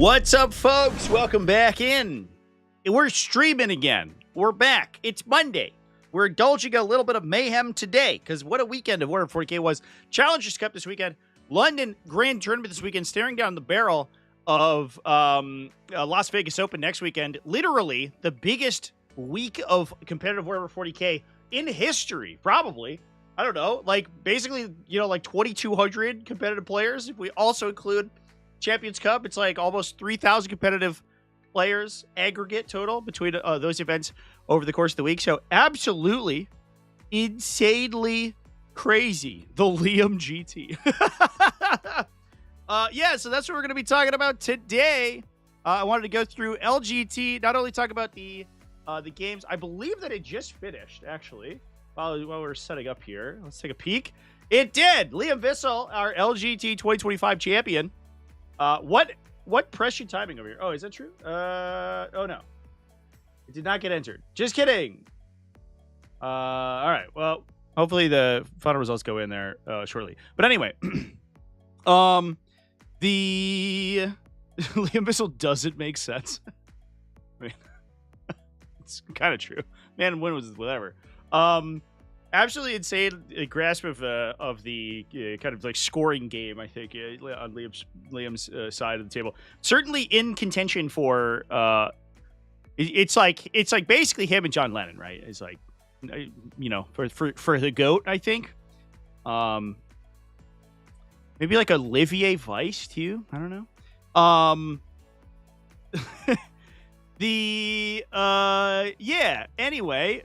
What's up, folks? Welcome back in. We're streaming again. We're back. It's Monday. We're indulging a little bit of mayhem today because what a weekend of Warhammer 40k was. Challengers Cup this weekend. London Grand Tournament this weekend. Staring down the barrel of Las Vegas Open next weekend. Literally the biggest week of competitive Warhammer 40k in history, probably. I don't know. Like, basically, like 2,200 competitive players. If we also include Champions Cup, it's like almost 3,000 competitive players aggregate total between those events over the course of the week. So absolutely insanely crazy, the Liam GT. Yeah, so that's what we're going to be talking about today. I wanted to go through LGT, not only talk about the games. I believe that it just finished, actually, while we're setting up here. Let's take a peek. It did. Liam Vissel, our LGT 2025 champion. What pressure timing over here? Oh, is that true? Oh no, it did not get entered. Just kidding. All right. Well, hopefully the final results go in there shortly. But anyway, the Liam Vissel doesn't make sense. I mean, it's kind of true. Man, when was whatever. Absolutely insane grasp of the kind of like scoring game, I think, on Liam's side of the table. Certainly in contention for it's like basically him and John Lennon, right? It's like, for the GOAT, I think. Maybe like Olivier Weiss too. I don't know. Anyway,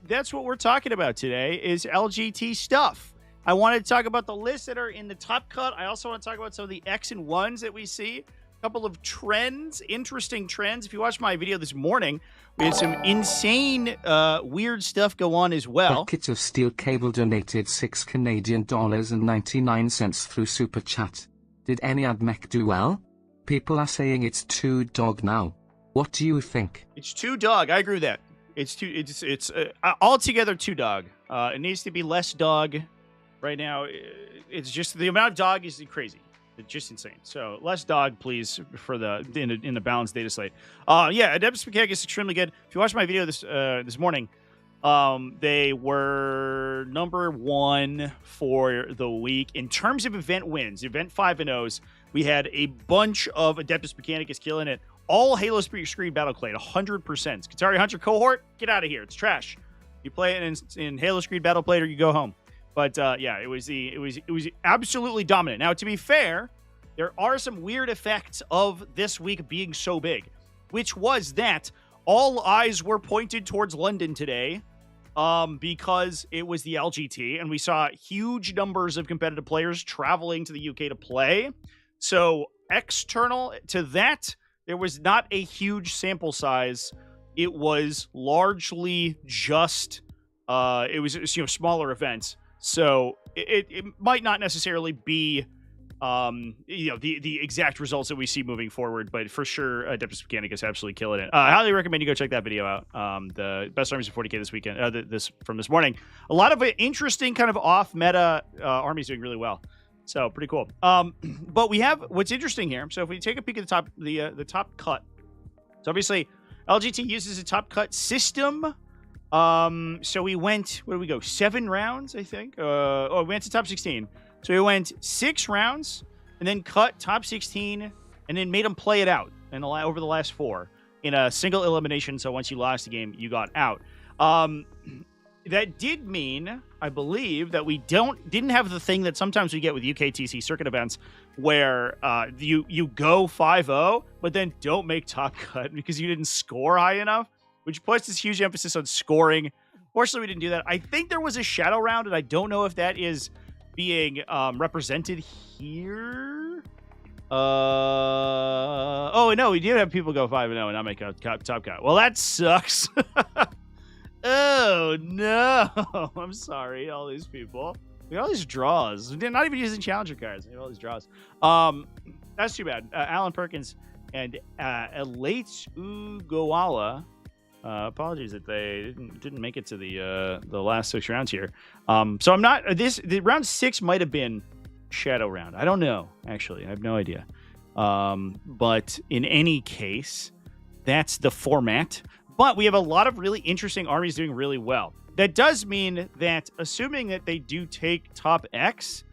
that's what we're talking about today is LGT stuff. I wanted to talk about the lists that are in the top cut. I also want to talk about some of the X and ones that we see. A couple of trends, interesting trends. If you watched my video this morning, we had some insane, weird stuff go on as well. Bucket of Steel Cable donated $6 Canadian and 99 cents through Super Chat. Did any AdMech do well? People are saying it's too dog now. What do you think? It's too dog. I agree with that. It's altogether too dog. It needs to be less dog. Right now, it's just the amount of dog is crazy. It's just insane. So less dog, please, for in the balanced data slate. Adeptus Mechanicus is extremely good. If you watched my video this morning, they were number one for the week in terms of event wins. Event 5-0s. We had a bunch of Adeptus Mechanicus killing it. All Halo Screen Battleclade, 100%. Skitarii Hunter cohort, get out of here. It's trash. You play it in Halo Screen Battleplate or you go home. But it was absolutely dominant. Now, to be fair, there are some weird effects of this week being so big, which was that all eyes were pointed towards London today because it was the LGT, and we saw huge numbers of competitive players traveling to the UK to play. So external to that, there was not a huge sample size. It was largely just smaller events. So it might not necessarily be the exact results that we see moving forward, but for sure, Adeptus Mechanicus absolutely killing it. I highly recommend you go check that video out. The best armies of 40k this weekend, from this morning. A lot of interesting kind of off meta armies doing really well. So pretty cool. But we have what's interesting here. So if we take a peek at the top cut, so obviously LGT uses a top cut system. So we went, where did we go? 7 rounds, I think. We went to top 16. So we went 6 rounds and then cut top 16 and then made them play it out over the last 4 in a single elimination. So once you lost the game, you got out. That did mean, I believe, that we didn't have the thing that sometimes we get with UKTC circuit events where you go 5-0, but then don't make top cut because you didn't score high enough, which puts this huge emphasis on scoring. Fortunately, we didn't do that. I think there was a shadow round, and I don't know if that is being represented here. No, we did have people go 5-0 and not make a top cut. Well, that sucks. Oh, no. I'm sorry, all these people. We got all these draws. They're not even using challenger cards. We have all these draws. That's too bad. Alan Perkins and Elate Ugawala. Apologies that they didn't make it to the last 6 rounds here. So I'm not... the round 6 might have been shadow round. I don't know, actually. I have no idea. But in any case, that's the format. But we have a lot of really interesting armies doing really well. That does mean that, assuming that they do take top X,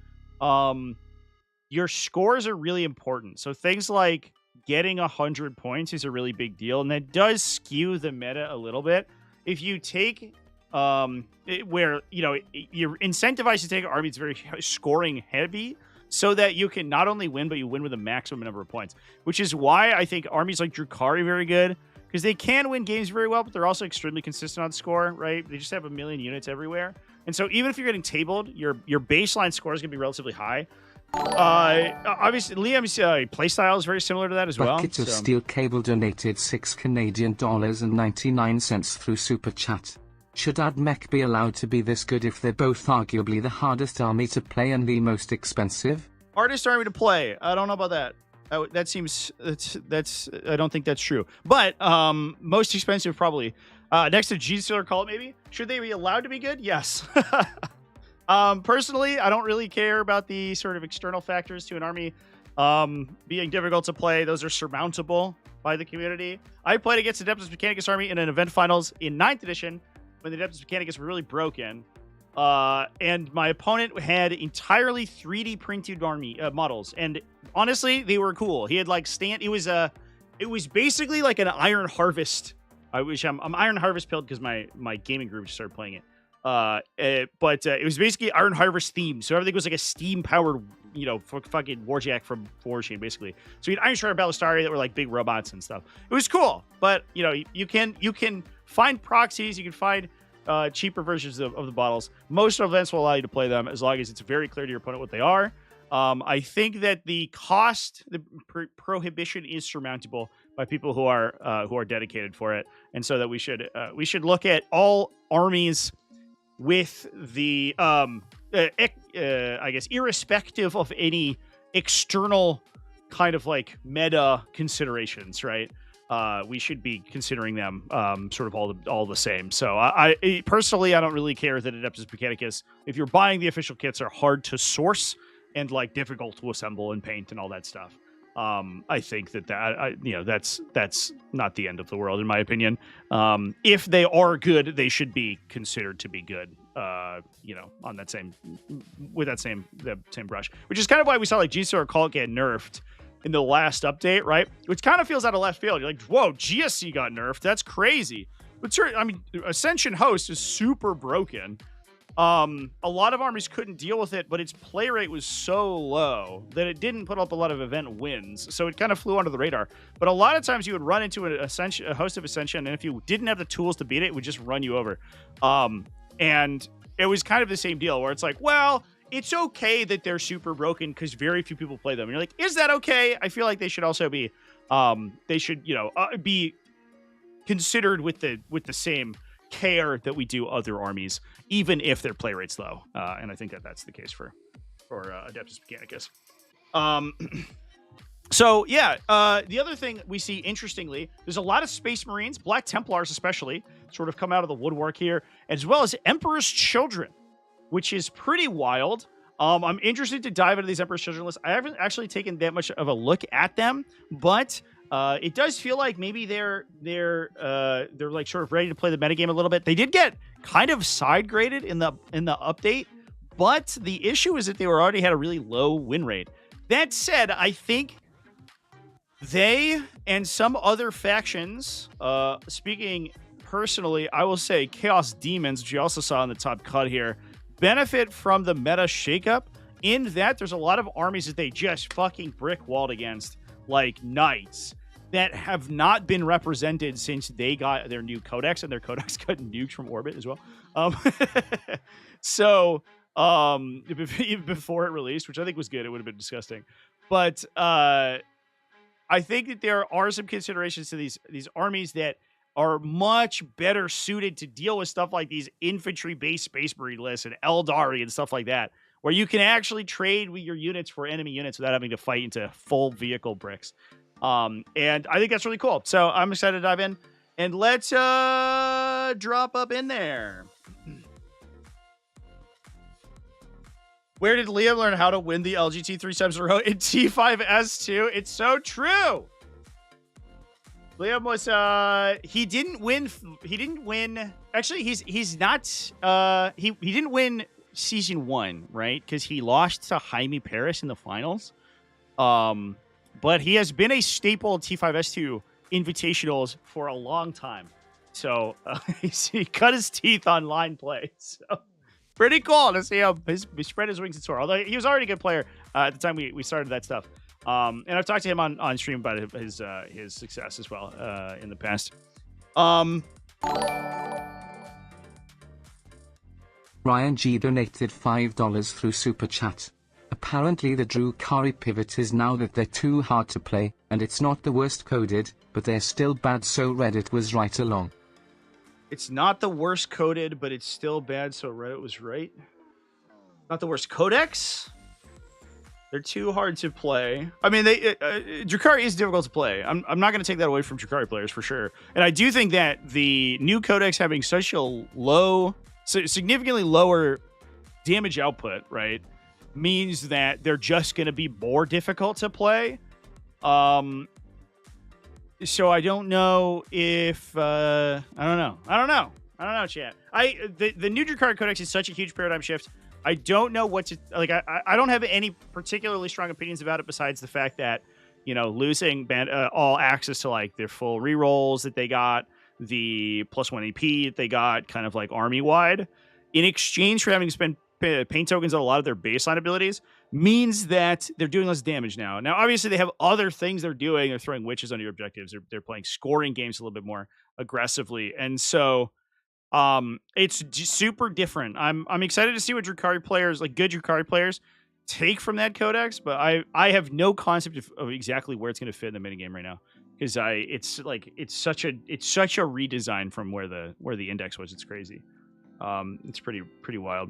your scores are really important. So things like getting 100 points is a really big deal, and that does skew the meta a little bit. If you take where you're incentivized to take an army that's very scoring heavy, so that you can not only win, but you win with a maximum number of points, which is why I think armies like Drukhari are very good, because they can win games very well, but they're also extremely consistent on score, right? They just have a million units everywhere. And so even if you're getting tabled, your baseline score is going to be relatively high. Obviously, Liam's playstyle is very similar to that as well. Bucket of Steel Cable donated $6.99 through Super Chat. Should AdMech be allowed to be this good if they're both arguably the hardest army to play and the most expensive? Hardest army to play? I don't know about that. That seems that's I don't think that's true. But most expensive probably. Next to G-Stealer Cult maybe. Should they be allowed to be good? Yes. Personally, I don't really care about the sort of external factors to an army being difficult to play. Those are surmountable by the community. I played against the Adeptus Mechanicus army in an event finals in 9th edition when the Adeptus Mechanicus were really broken. And my opponent had entirely 3D printed army models. And honestly, they were cool. He had like it was basically like an Iron Harvest. I'm Iron Harvest pilled because my gaming group just started playing it. But it was basically Iron Harvest themed, so everything was like a steam powered, fucking Warjack from War Machine, basically. So you had Iron Strider Ballistari that were like big robots and stuff. It was cool, but you can find proxies, you can find cheaper versions of the bottles. Most events will allow you to play them as long as it's very clear to your opponent what they are. I think that the cost, the prohibition is surmountable by people who are dedicated for it, and so that we should look at all armies with the I guess irrespective of any external kind of like meta considerations, right? We should be considering them sort of all the same. So I personally, I don't really care that Adeptus Mechanicus, if you're buying the official kits, are hard to source and like difficult to assemble and paint and all that stuff. I think that's not the end of the world in my opinion. If they are good, they should be considered to be good. On that same brush, which is kind of why we saw like GSR Cult get nerfed in the last update, right? Which kind of feels out of left field. You're like, whoa, GSC got nerfed. That's crazy. But Ascension Host is super broken. A lot of armies couldn't deal with it, but its play rate was so low that it didn't put up a lot of event wins. So it kind of flew under the radar. But a lot of times you would run into a host of Ascension, and if you didn't have the tools to beat it, it would just run you over. And it was kind of the same deal where it's like, well, it's okay that they're super broken because very few people play them. And you're like, is that okay? I feel like they should also be, be considered with the same care that we do other armies, even if their play rate's low. And I think that's the case for Adeptus Mechanicus. So yeah, the other thing we see, interestingly, there's a lot of Space Marines, Black Templars especially, sort of come out of the woodwork here, as well as Emperor's Children, which is pretty wild. I'm interested to dive into these Emperor's Children lists. I haven't actually taken that much of a look at them, but it does feel like maybe they're like sort of ready to play the metagame a little bit. They did get kind of side graded in the update, but the issue is that they already had a really low win rate. That said, I think they and some other factions, speaking personally, I will say Chaos Demons, which you also saw in the top cut here, benefit from the meta shakeup in that there's a lot of armies that they just fucking brick walled against, like Knights, that have not been represented since they got their new codex, and their codex got nuked from orbit as well. So even before it released, which I think was good, it would have been disgusting. But I think that there are some considerations to these armies that are much better suited to deal with stuff like these infantry-based Space Marine lists and Aeldari and stuff like that, where you can actually trade with your units for enemy units without having to fight into full vehicle bricks. And I think that's really cool. So I'm excited to dive in, and let's drop up in there. Where did Liam learn how to win the LGT 3 times in a row in T5S2? It's so true. Liam was he didn't win. Actually, he's not he didn't win season 1, right? Because he lost to Jaime Paris in the finals. But he has been a staple of T5S2 invitationals for a long time. So he cut his teeth on line play. So pretty cool to see how he spread his wings and soar. Although he was already a good player at the time we started that stuff. And I've talked to him on stream about his success as well in the past. Ryan G donated $5 through Super Chat. Apparently the Drukhari pivot is now that they're too hard to play, and it's not the worst coded, but they're still bad, so Reddit was right along. It's not the worst coded, but it's still bad, so Reddit was right. Not the worst codex? They're too hard to play. I mean, Drukhari is difficult to play. I'm not going to take that away from Drukhari players for sure. And I do think that the new codex having such a significantly lower damage output, right, means that they're just going to be more difficult to play. So I don't know if I don't know, chat. The new Drukhari codex is such a huge paradigm shift. I don't know what to like. I don't have any particularly strong opinions about it besides the fact that, you know, losing all access to like their full rerolls that they got, the +1 AP that they got, kind of like army wide, in exchange for having to spend paint tokens on a lot of their baseline abilities, means that they're doing less damage now. Now, obviously, they have other things they're doing. They're throwing witches on your objectives. They're playing scoring games a little bit more aggressively, and so it's super different. I'm excited to see what Drukhari players, like good Drukhari players, take from that codex, but I have no concept of exactly where it's going to fit in the minigame right now, because it's such a redesign from where the index was. It's crazy. It's pretty wild.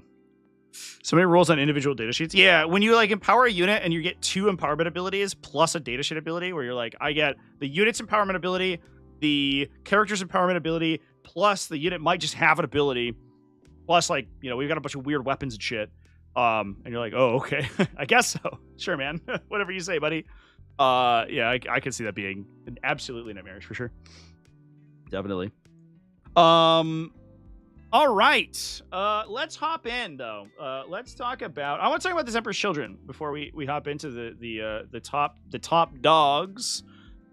So many rules on individual data sheets. Yeah, when you like empower a unit and you get 2 empowerment abilities plus a data sheet ability, where you're like, I get the unit's empowerment ability, the character's empowerment ability, plus the unit might just have an ability, plus like, you know, we've got a bunch of weird weapons and shit. And you're like, oh, okay, I guess so. Sure, man. Whatever you say, buddy. Yeah, I can see that being an absolutely nightmarish for sure. Definitely. All right, let's hop in though. Let's talk about. I want to talk about this Emperor's Children before we hop into the top dogs,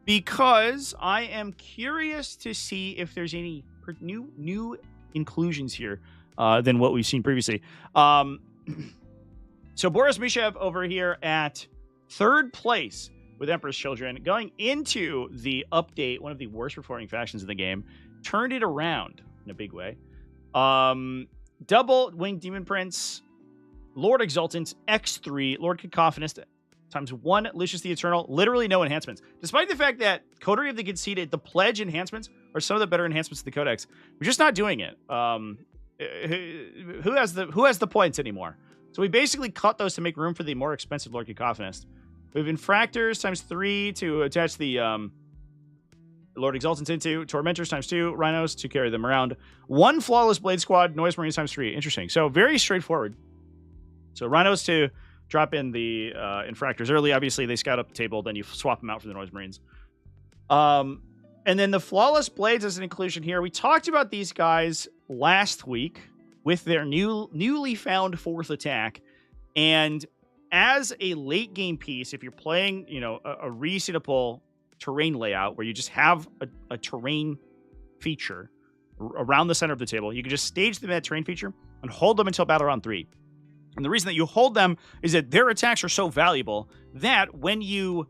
because I am curious to see if there's any new inclusions here than what we've seen previously. So Boris Mishev over here at 3rd place with Emperor's Children, going into the update, one of the worst performing factions in the game, turned it around in a big way. Double Winged Demon Prince, Lord Exultant, X3, Lord Cacophonist, ×1, Lucius the Eternal, literally no enhancements. Despite the fact that Coterie of the Conceited, the Pledge enhancements are some of the better enhancements to the Codex. We're just not doing it. Who has the points anymore? So we basically cut those to make room for the more expensive Lord Cacophonist. We have Infractors ×3 to attach the Lord Exultant into, Tormentors ×2, Rhinos to carry them around, 1 Flawless Blade Squad, Noise Marines ×3. Interesting. So very straightforward. So Rhinos to drop in the Infractors early. Obviously, they scout up the table, then you swap them out for the Noise Marines. And then the Flawless Blades as an inclusion here. We talked about these guys last week with their newly found 4th attack. And as a late game piece, if you're playing, you know, a reseatable terrain layout where you just have a terrain feature around the center of the table, you can just stage them that terrain feature and hold them until battle round 3. And the reason that you hold them is that their attacks are so valuable that when you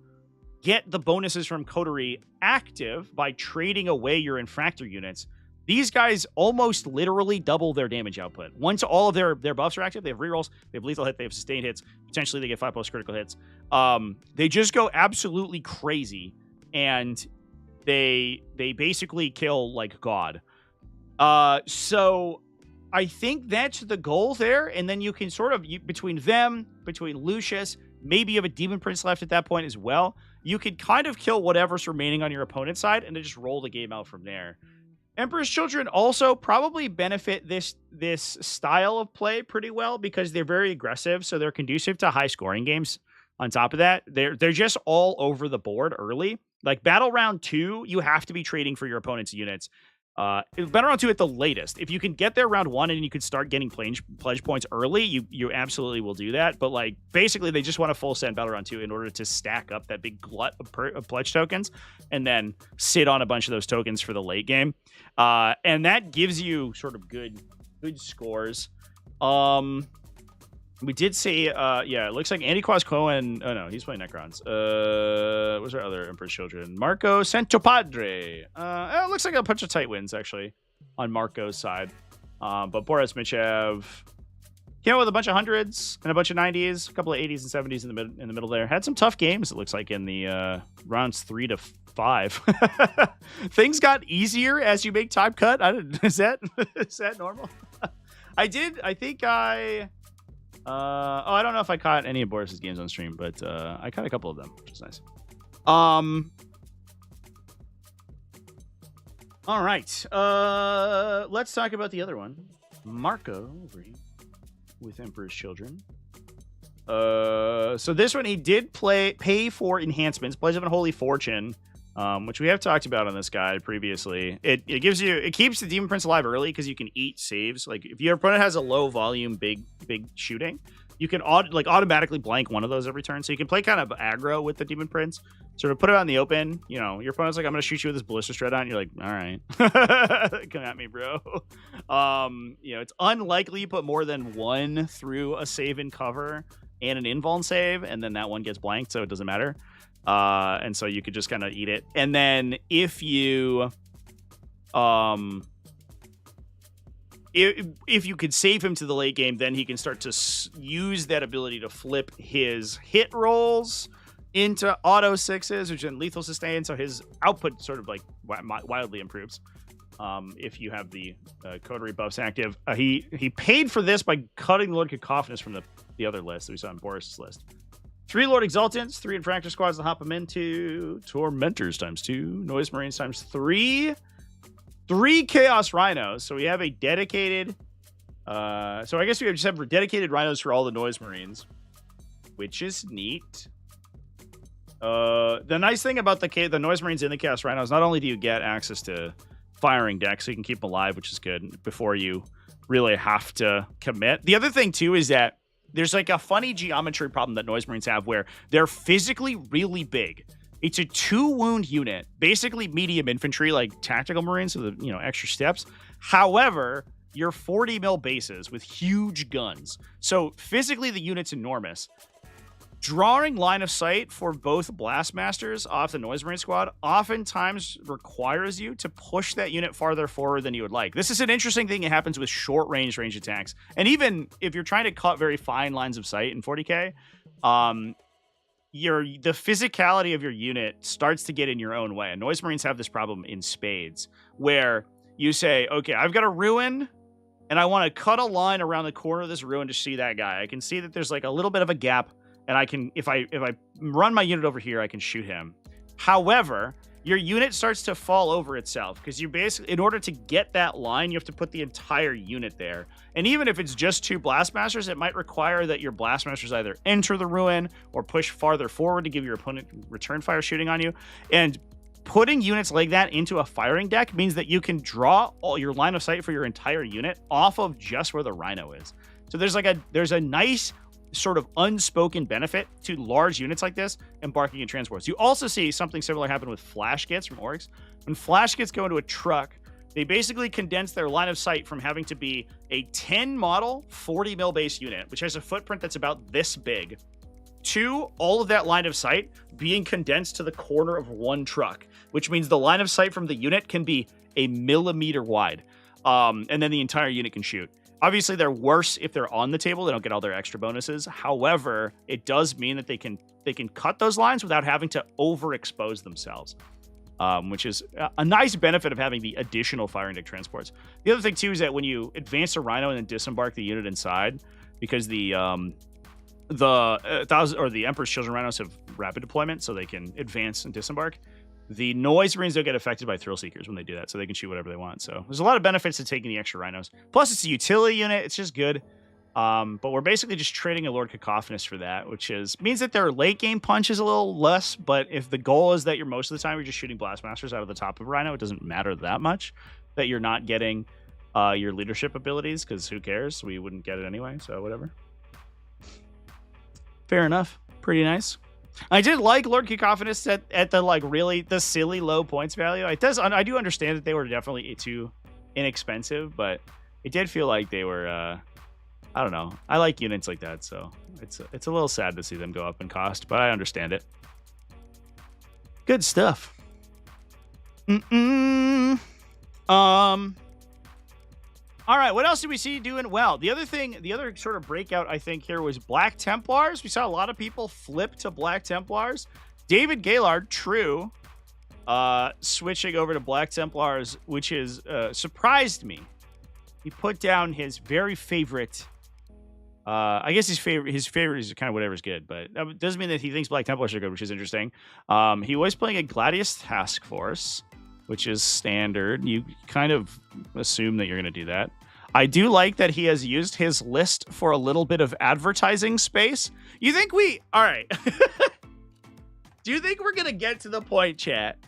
get the bonuses from Coterie active by trading away your Infractor units, these guys almost literally double their damage output. Once all of their buffs are active, they have rerolls, they have lethal hit, they have sustained hits, potentially they get 5 post-critical hits. They just go absolutely crazy, and they basically kill like God. So I think that's the goal there, and then you can sort of, between Lucius, maybe you have a Demon Prince left at that point as well, you could kind of kill whatever's remaining on your opponent's side and then just roll the game out from there. Emperor's Children also probably benefit this style of play pretty well because they're very aggressive, so they're conducive to high scoring games. On top of that, they're just all over the board early. Like Battle Round 2, you have to be trading for your opponent's units. Battle Round 2 at the latest. If you can get there round 1 and you can start getting pledge points early, you absolutely will do that. But like basically, they just want to full send Battle Round 2 in order to stack up that big glut of pledge tokens and then sit on a bunch of those tokens for the late game. And that gives you sort of good scores. We did see, yeah, it looks like Andy Quas Cohen. Oh, no, he's playing Necrons. What's our other Emperor's Children? Marco Santopadre. It looks like a bunch of tight wins, actually, on Marco's side. But Boris Michev came out with a bunch of hundreds and a bunch of 90s, a couple of 80s and 70s in the middle there. Had some tough games, it looks like, in the rounds 3 to 5. Things got easier as you make time cut. Is that normal? I don't know if I caught any of Boris's games on stream, but I caught a couple of them, which is nice. All right. Let's talk about the other one. Marco over here with Emperor's Children. So this one, he did pay for enhancements, Pledge of Unholy Fortune, which we have talked about on this guide previously. It keeps the Demon Prince alive early because you can eat saves. Like if your opponent has a low volume, big shooting, you can automatically blank one of those every turn. So you can play kind of aggro with the Demon Prince, sort of put it out in the open. You know, your opponent's like, I'm going to shoot you with this Ballista Dreadnought. And you're like, all right, come at me, bro. You know, it's unlikely you put more than one through a save and cover and an invuln save, and then that one gets blanked, so it doesn't matter. And so you could just kind of eat it. And then if you if you could save him to the late game, then he can start to use that ability to flip his hit rolls into auto 6s, which then lethal sustain. So his output sort of like wildly improves if you have the coterie buffs active. He paid for this by cutting Lord Cacophonous from the other list that we saw on Boris's list. 3 Lord Exaltants, 3 Infractor Squads to hop them into, Tormentors ×2, Noise Marines ×3, 3 Chaos Rhinos. So we have a dedicated, so I guess we just have dedicated Rhinos for all the Noise Marines, which is neat. The nice thing about the Noise Marines in the Chaos Rhinos, not only do you get access to firing decks, so you can keep them alive, which is good, before you really have to commit. The other thing, too, is that there's like a funny geometry problem that Noise Marines have where they're physically really big. It's a 2-wound unit, basically medium infantry, like Tactical Marines with extra steps. However, you're 40 mil bases with huge guns. So physically, the unit's enormous. Drawing line of sight for both Blastmasters off the Noise Marine squad oftentimes requires you to push that unit farther forward than you would like. This is an interesting thing that happens with short range attacks. And even if you're trying to cut very fine lines of sight in 40k, the physicality of your unit starts to get in your own way. And Noise Marines have this problem in spades, where you say, okay, I've got a ruin, and I want to cut a line around the corner of this ruin to see that guy. I can see that there's like a little bit of a gap, and I can, if I run my unit over here, I can shoot him. However, your unit starts to fall over itself because you basically, in order to get that line, you have to put the entire unit there. And even if it's just 2 Blastmasters, it might require that your Blastmasters either enter the ruin or push farther forward to give your opponent return fire shooting on you. And putting units like that into a firing deck means that you can draw all your line of sight for your entire unit off of just where the Rhino is. So there's a nice sort of unspoken benefit to large units like this embarking in transports. You also see something similar happen with Flash Gits from Orks. When Flash Gits go into a truck, they basically condense their line of sight from having to be a 10 model 40 mil base unit, which has a footprint that's about this big, to all of that line of sight being condensed to the corner of one truck, which means the line of sight from the unit can be a millimeter wide, and then the entire unit can shoot. Obviously, they're worse if they're on the table. They don't get all their extra bonuses. However, it does mean that they can cut those lines without having to overexpose themselves, which is a nice benefit of having the additional firing deck transports. The other thing, too, is that when you advance a Rhino and then disembark the unit inside, because the Emperor's Children Rhinos have rapid deployment, so they can advance and disembark. The Noise Marines don't get affected by Thrill Seekers when they do that, so they can shoot whatever they want. So there's a lot of benefits to taking the extra Rhinos. Plus, it's a utility unit. It's just good. But we're basically just trading a Lord Cacophonous for that, which means that their late game punch is a little less. But if the goal is that you're most of the time you're just shooting Blastmasters out of the top of Rhino, it doesn't matter that much that you're not getting your leadership abilities, because who cares? We wouldn't get it anyway, so whatever. Fair enough. Pretty nice. I did like Lord Cacophonous at the really the silly low points value. I do understand that they were definitely too inexpensive, but it did feel like they were I don't know. I like units like that, so it's a little sad to see them go up in cost, but I understand it. Good stuff. All right, what else did we see doing well? The other sort of breakout, I think, here was Black Templars. We saw a lot of people flip to Black Templars. David Gaylord, true, switching over to Black Templars, which is surprised me. He put down his very favorite. I guess his favorite is kind of whatever's good, but that doesn't mean that he thinks Black Templars are good, which is interesting. He was playing a Gladius Task Force, which is standard. You kind of assume that you're going to do that. I do like that he has used his list for a little bit of advertising space. You think all right. Do you think we're going to get to the point, chat,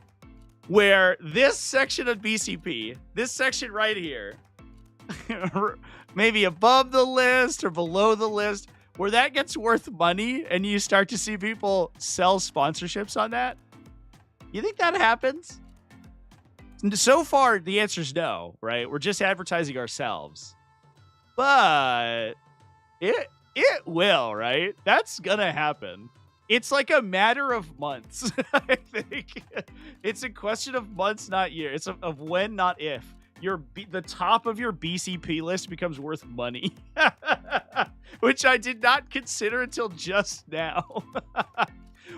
where this section of BCP, this section right here, maybe above the list or below the list, where that gets worth money and you start to see people sell sponsorships on that? You think that happens? So far, the answer is no, right? We're just advertising ourselves. But it will, right? That's gonna happen. It's like a matter of months, I think. It's a question of months, not years. It's of when, not if. The top of your BCP list becomes worth money. Which I did not consider until just now.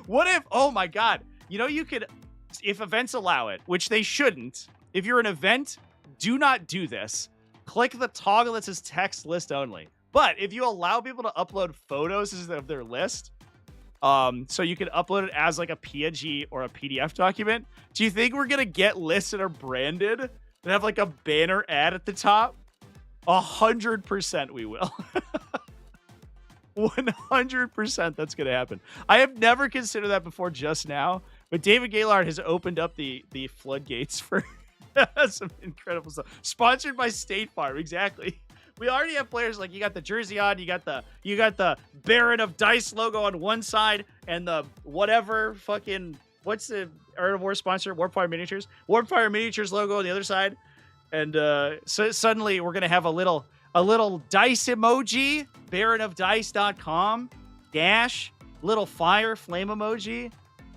What if, oh my God, you could... If events allow it, which they shouldn't, if you're an event, do not do this. Click the toggle that says text list only. But if you allow people to upload photos of their list, so you can upload it as like a PNG or a PDF document, do you think we're going to get lists that are branded and have like a banner ad at the top? 100% we will. 100% that's going to happen. I have never considered that before just now. But David Gaylord has opened up the floodgates for some incredible stuff. Sponsored by State Farm, exactly. We already have players like you got the jersey on, you got the Baron of Dice logo on one side, and the whatever fucking what's the Art of War sponsor? Warpfire Miniatures. Warpfire Miniatures logo on the other side. And so suddenly we're gonna have a little dice emoji, baronofdice.com, dash, little fire flame emoji.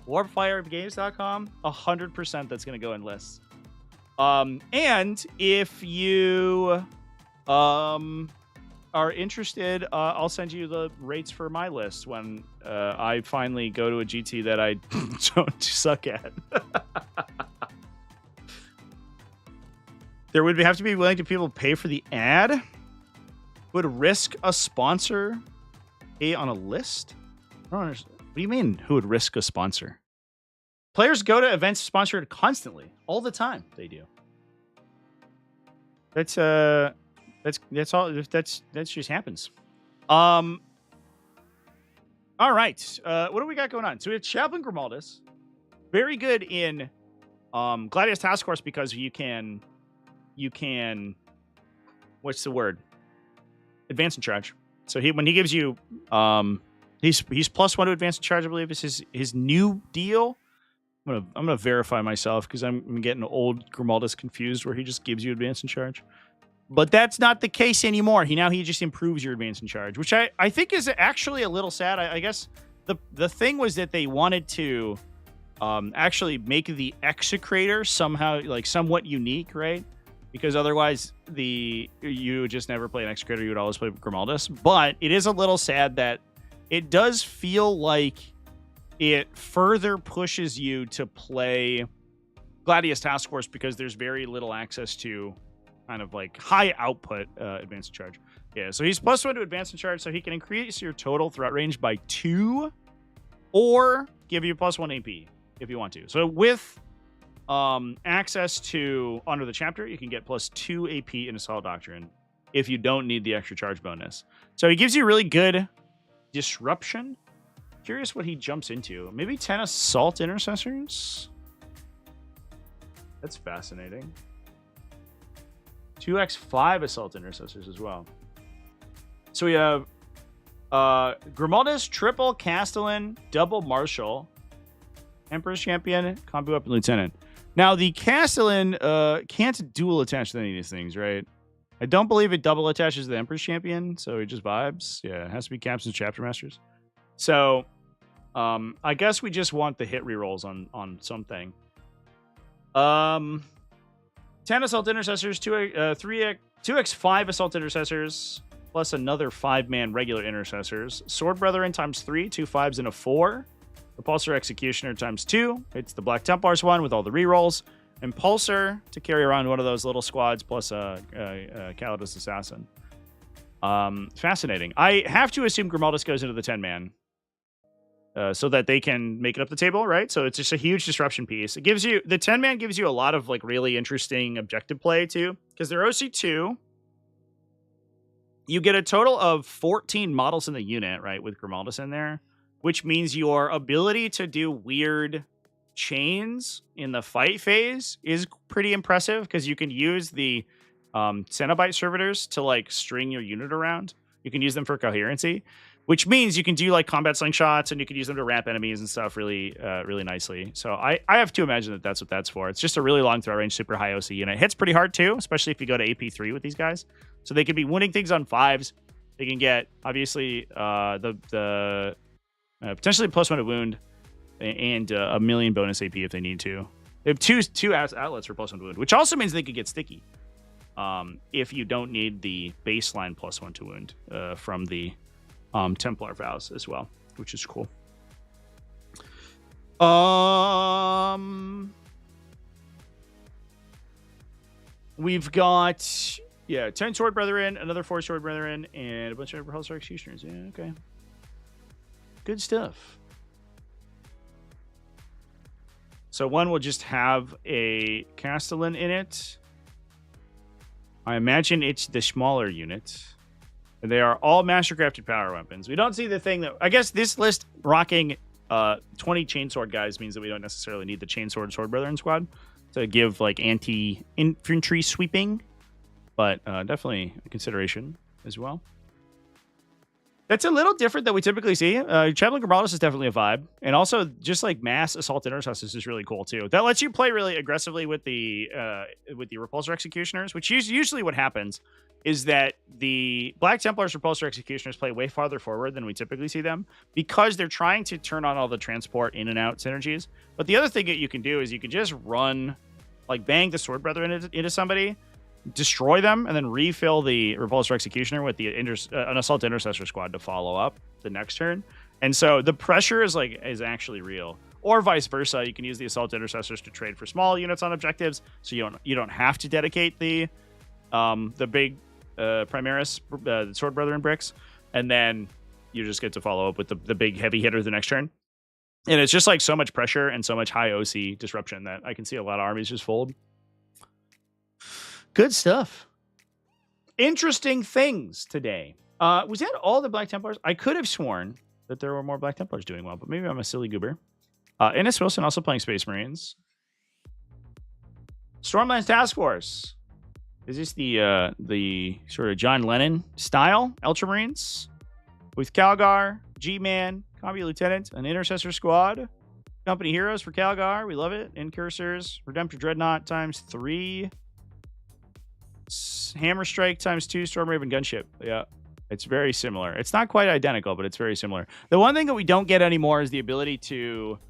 warpfiregames.com, 100% that's going to go in lists. And if you are interested, I'll send you the rates for my list when I finally go to a GT that I don't suck at. There would have to be willing to people pay for the ad? Would risk a sponsor pay on a list? I don't understand. What do you mean, who would risk a sponsor? Players go to events sponsored constantly, all the time. They do. That's all. That just happens. All right. What do we got going on? So we have Chaplain Grimaldus, very good in Gladius Task Force because you can. What's the word? Advance and charge. So when he gives you He's +1 to advance in charge, I believe is his new deal. I'm gonna verify myself because I'm getting old Grimaldus confused where he just gives you advance in charge. But that's not the case anymore. He just improves your advance in charge, which I think is actually a little sad. I guess the thing was that they wanted to actually make the Execrator somehow somewhat unique, right? Because otherwise you would just never play an Execrator. You would always play Grimaldus. But it is a little sad that it does feel like it further pushes you to play Gladius Task Force because there's very little access to kind of like high output advance in charge. Yeah, so he's +1 to advance in charge, so he can increase your total threat range by 2 or give you +1 AP if you want to. So with access to Honor the Chapter. You can get +2 AP in Assault Doctrine if you don't need the extra charge bonus. So he gives you really good disruption. Curious what he jumps into. Maybe 10 Assault Intercessors? That's fascinating. 2x5 Assault Intercessors as well. So we have Grimaldus, triple Castellan, double Marshal, Emperor's Champion, Combo Weapon Lieutenant. Now, the Castellan can't dual attach to any of these things, right? I don't believe it double attaches to the Emperor's Champion, so it just vibes. Yeah, it has to be Captains and Chapter Masters. So, I guess we just want the hit rerolls on something. 10 Assault Intercessors, 2x5 Assault Intercessors, plus another 5-man regular Intercessors. Sword Brethren ×3, 2 5s and a 4. Repulsor Executioner ×2. It's the Black Templars one with all the rerolls. Impulsor to carry around one of those little squads, plus a Calidus Assassin. Fascinating. I have to assume Grimaldus goes into the 10-man. So that they can make it up the table, right? So it's just a huge disruption piece. It gives you, the 10-man gives you a lot of like really interesting objective play too, because they're OC2. You get a total of 14 models in the unit, right, with Grimaldus in there, which means your ability to do weird chains in the fight phase is pretty impressive, because you can use the Cenobite servitors to like string your unit around. You can use them for coherency, which means you can do like combat slingshots, and you can use them to ramp enemies and stuff really nicely. So I have to imagine that that's what that's for. It's just a really long throw range, super high OC unit. It hits pretty hard too, especially if you go to AP3 with these guys. So they could be winning things on 5s. They can get, obviously, the potentially +1 to wound and a million bonus AP if they need to. They have two outlets for +1 to wound, which also means they could get sticky if you don't need the baseline +1 to wound from the Templar vows as well, which is cool. We've got 10 Sword Brethren, another 4 Sword Brethren, and a bunch of Repulsor Executioners. Yeah, okay. Good stuff. So one will just have a Castellan in it. I imagine it's the smaller unit. They are all mastercrafted power weapons. We don't see the thing that, I guess this list rocking 20 chainsword guys means that we don't necessarily need the chainsword Sword Brethren squad to give like anti-infantry sweeping, but definitely a consideration as well. That's a little different than we typically see. Chaplain Grimaldus is definitely a vibe, and also just like mass assault intercessors is really cool too. That lets you play really aggressively with the repulsor executioners, which is usually what happens. Is that the Black Templars Repulsor Executioners play way farther forward than we typically see them, because they're trying to turn on all the transport in and out synergies. But the other thing that you can do is you can just run, like bang the Sword Brethren into somebody, destroy them, and then refill the Repulsor Executioner with the an Assault Intercessor squad to follow up the next turn. And so the pressure is actually real. Or vice versa, you can use the Assault Intercessors to trade for small units on objectives, so you don't have to dedicate the big Primaris Sword Brethren bricks, and then you just get to follow up with the big heavy hitter the next turn. And it's just like so much pressure and so much high OC disruption that I can see a lot of armies just fold. Good stuff. Interesting things today. Was that all the Black Templars? I could have sworn that there were more Black Templars doing well, but maybe I'm a silly goober. Ennis Wilson also playing Space Marines. Stormlands Task Force. Is this the sort of John Lennon style Ultramarines with Calgar, G-Man, Combi Lieutenant, an Intercessor Squad, Company Heroes for Calgar, we love it, Incursors, Redemptor Dreadnought ×3, Hammer Strike ×2, Stormraven Gunship. Yeah, it's very similar. It's not quite identical, but it's very similar. The one thing that we don't get anymore is the ability to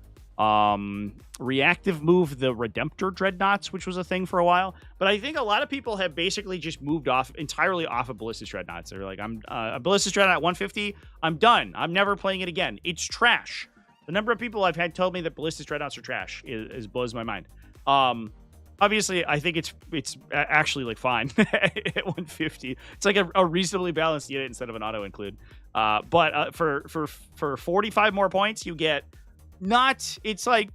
reactive move the Redemptor Dreadnoughts, which was a thing for a while, but I think a lot of people have basically just moved entirely off of Ballistic Dreadnoughts. They're like, I'm a Ballistic Dreadnought 150, I'm done, I'm never playing it again, it's trash. The number of people I've had tell me that Ballistic Dreadnoughts are trash is blows my mind. Obviously I think it's actually like fine at 150. It's like a reasonably balanced unit instead of an auto include, but for 45 more points you get it's like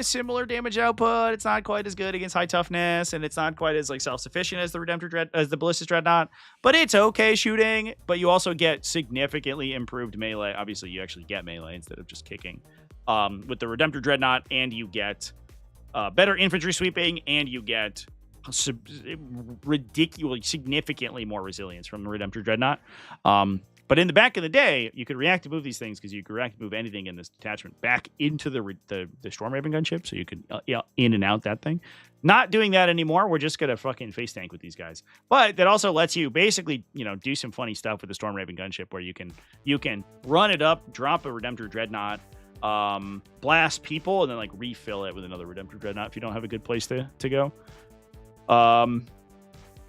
similar damage output. It's not quite as good against high toughness, and it's not quite as like self-sufficient as the Ballistic Dreadnought, but it's okay shooting. But you also get significantly improved melee. Obviously, you actually get melee instead of just kicking with the Redemptor Dreadnought, and you get better infantry sweeping, and you get ridiculously, significantly more resilience from the Redemptor Dreadnought. But in the back of the day, you could react to move these things because you could react to move anything in this detachment back into the Storm Raven gunship, so you could in and out that thing. Not doing that anymore. We're just gonna fucking face tank with these guys. But that also lets you basically, do some funny stuff with the Storm Raven gunship, where you can run it up, drop a Redemptor Dreadnought, blast people, and then like refill it with another Redemptor Dreadnought if you don't have a good place to go.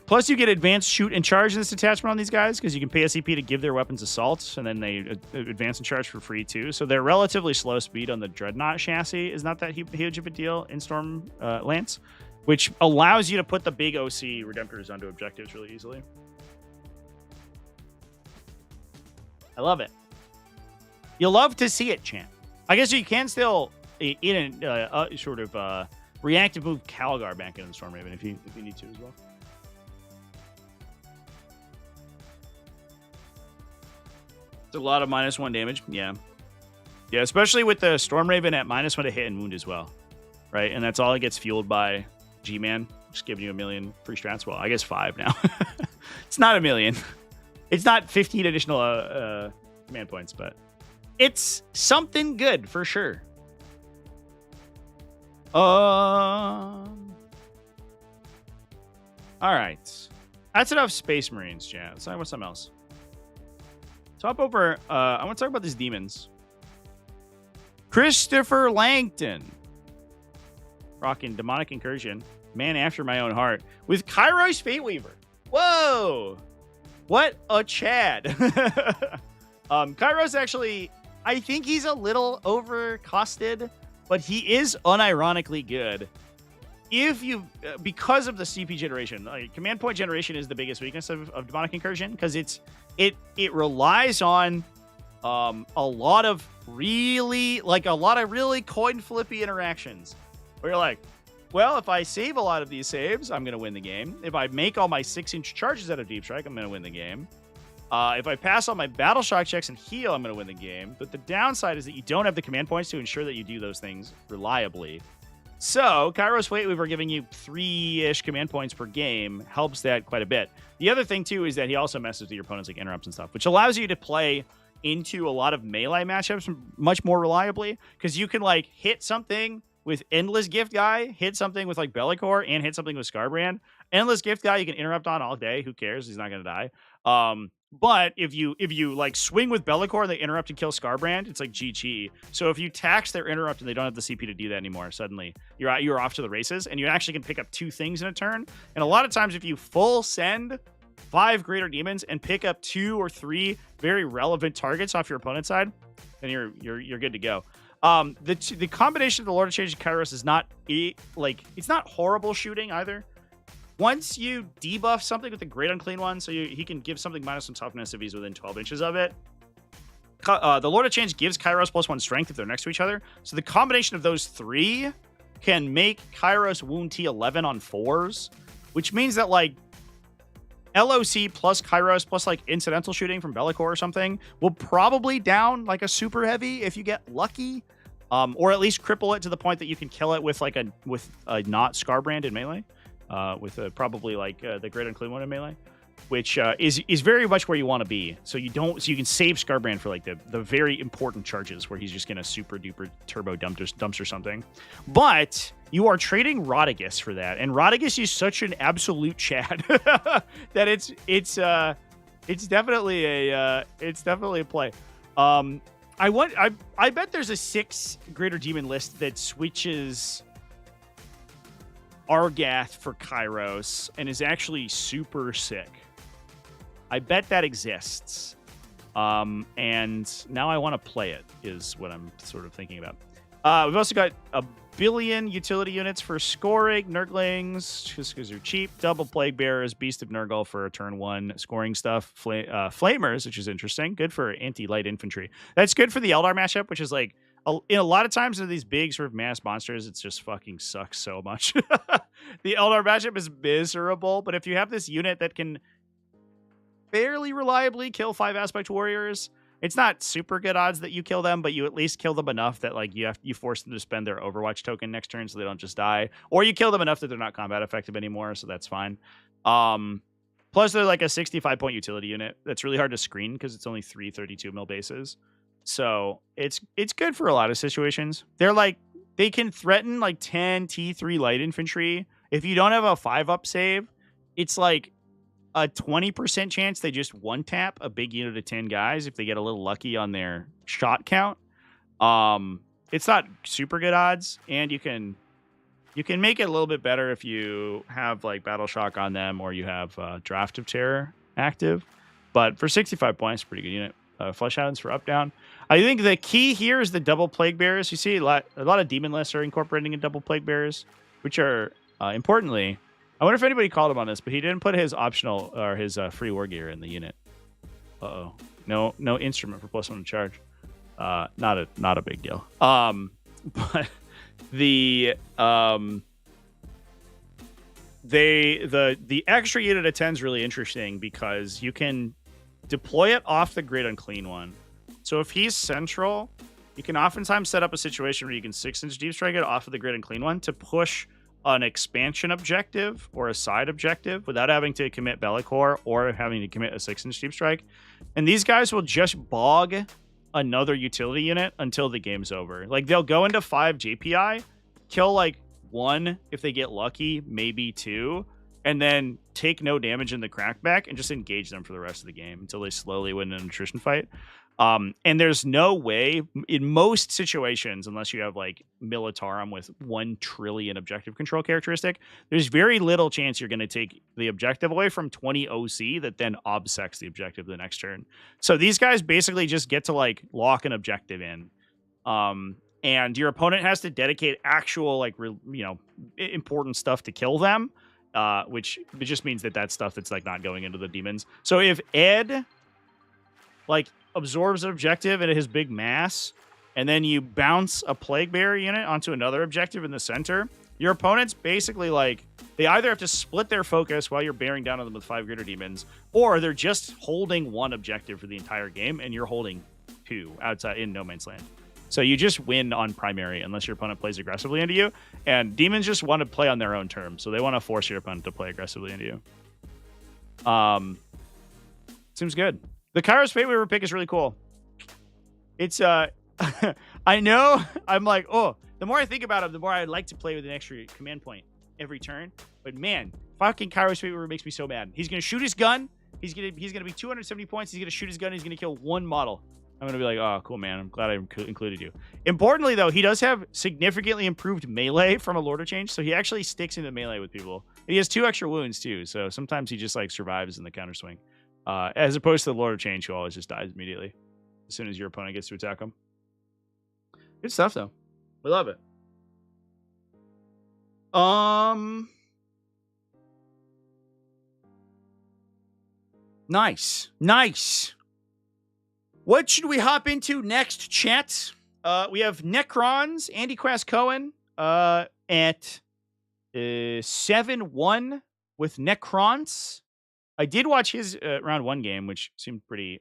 Plus, you get advanced shoot and charge in this detachment on these guys because you can pay SCP to give their weapons assaults, and then they advance and charge for free too. So their relatively slow speed on the Dreadnought chassis is not that huge of a deal in Storm Lance, which allows you to put the big OC Redemptors onto objectives really easily. I love it. You'll love to see it, champ. I guess you can still, in a sort of reactive move, Calgar back into the Storm Raven if you need to as well. It's a lot of -1 damage. Yeah, especially with the Storm Raven at -1 to hit and wound as well, right? And that's all it gets fueled by G-Man, just giving you 1 million free strats. Well, I guess 5 now. It's not 1 million. It's not 15 additional command points, but it's something good for sure. All right. That's enough Space Marines, chat. Let's talk about something else. Top over, I want to talk about these demons. Christopher Langton. Rocking Demonic Incursion. Man after my own heart. With Kairos Fateweaver. Whoa! What a Chad. Kairos actually, I think he's a little overcosted, but he is unironically good. If you, because of the CP generation, like command point generation is the biggest weakness of Demonic Incursion, because it relies on a lot of really coin flippy interactions where you're like, well, if I save a lot of these saves, I'm going to win the game. If I make all my 6-inch charges out of Deep Strike, I'm going to win the game. If I pass all my Battle Shock checks and heal, I'm going to win the game. But the downside is that you don't have the command points to ensure that you do those things reliably. So, Kairos Fateweaver giving you 3-ish command points per game helps that quite a bit. The other thing, too, is that he also messes with your opponent's like interrupts and stuff, which allows you to play into a lot of melee matchups much more reliably, because you can, like, hit something with Endless Gift Guy, hit something with, like, Bellicor, and hit something with Scarbrand. Endless Gift Guy, you can interrupt on all day. Who cares? He's not going to die. But if you like swing with Bellicor and they interrupt and kill Scarbrand, it's like GG. So if you tax their interrupt and they don't have the CP to do that anymore, suddenly you're off to the races, and you actually can pick up 2 things in a turn. And a lot of times, if you full send 5 Greater Demons and pick up 2 or 3 very relevant targets off your opponent's side, then you're good to go. The combination of the Lord of Change and Kairos is not it's not horrible shooting either. Once you debuff something with the Great Unclean One, so he can give something -1 toughness if he's within 12 inches of it. The Lord of Change gives Kairos +1 strength if they're next to each other. So the combination of those 3 can make Kairos wound T11 on 4s, which means that like LOC plus Kairos plus like incidental shooting from Bellicor or something will probably down like a super heavy if you get lucky, or at least cripple it to the point that you can kill it with a not Scarbrand in melee. With probably like the Great Unclean One in melee, which is very much where you want to be. So you can save Scarbrand for like the very important charges where he's just gonna super duper turbo dumps or something. But you are trading Rodigus for that, and Rodigus is such an absolute Chad that it's definitely a play. I bet there's a 6 Greater Demon list that switches Argath for Kairos and is actually super sick. I bet that exists. And now I want to play it, is what I'm sort of thinking about. We've also got 1 billion utility units for scoring, Nurglings, just because they're cheap. Double Plague Bearers, Beast of Nurgle for turn 1 scoring stuff. Flamers, which is interesting. Good for anti-light infantry. That's good for the Eldar matchup, which is like in a lot of times in these big sort of mass monsters, it just fucking sucks so much. The Eldar matchup is miserable, but if you have this unit that can fairly reliably kill 5 aspect warriors, it's not super good odds that you kill them, but you at least kill them enough that like you force them to spend their Overwatch token next turn so they don't just die, or you kill them enough that they're not combat effective anymore, so that's fine. Plus they're like a 65-point utility unit that's really hard to screen because it's only 3 32 mil bases, so it's good for a lot of situations. They're like, they can threaten like 10 T3 light infantry. If you don't have a 5-up save, it's like a 20% chance they just one tap a big unit of 10 guys if they get a little lucky on their shot count. It's not super good odds, and you can make it a little bit better if you have like Battle Shock on them or you have Draft of Terror active. But for 65 points, pretty good unit. Flesh Hounds for up down. I think the key here is the double Plague Bearers. You see a lot of demon lists are incorporating in double Plague Bearers, which are importantly, I wonder if anybody called him on this, but he didn't put his optional or his free war gear in the unit. No instrument for +1 charge. Not a big deal. But the extra unit of 10 is really interesting because you can deploy it off the grid on clean one. So if he's central, you can oftentimes set up a situation where you can 6-inch deep strike it off of the grid and clean one to push an expansion objective or a side objective without having to commit Bellicor or having to commit a 6-inch deep strike. And these guys will just bog another utility unit until the game's over. Like, they'll go into 5 JPI, kill like 1 if they get lucky, maybe 2, and then take no damage in the crackback and just engage them for the rest of the game until they slowly win an attrition fight. And there's no way in most situations, unless you have like Militarum with 1 trillion objective control characteristic, there's very little chance you're going to take the objective away from 20 OC that then obsects the objective the next turn. So these guys basically just get to like lock an objective in. And your opponent has to dedicate actual like, important stuff to kill them, which it just means that stuff that's like not going into the demons. So if Ed like absorbs an objective at his big mass, and then you bounce a Plague Bearer unit onto another objective in the center, your opponent's basically like, they either have to split their focus while you're bearing down on them with 5 greater demons, or they're just holding 1 objective for the entire game, and you're holding 2 outside in no man's land. So you just win on primary unless your opponent plays aggressively into you, and demons just want to play on their own terms, so they want to force your opponent to play aggressively into you. Seems good. The Kairos Fate Weaver pick is really cool. It's, I know, I'm like, oh, the more I think about him, the more I'd like to play with an extra command point every turn. But man, fucking Kairos Fate Weaver makes me so mad. He's going to shoot his gun. He's gonna be 270 points. He's going to shoot his gun. He's going to kill 1 model. I'm going to be like, oh, cool, man. I'm glad I included you. Importantly, though, he does have significantly improved melee from a Lord of Change, so he actually sticks into melee with people. And he has 2 extra wounds, too, so sometimes he just, like, survives in the counter swing. As opposed to the Lord of Change, who always just dies immediately as soon as your opponent gets to attack him. Good stuff, though. We love it. Nice. What should we hop into next, chat? We have Necrons, Andy Quast Cohen, at 7-1 with Necrons. I did watch his round 1 game, which seemed pretty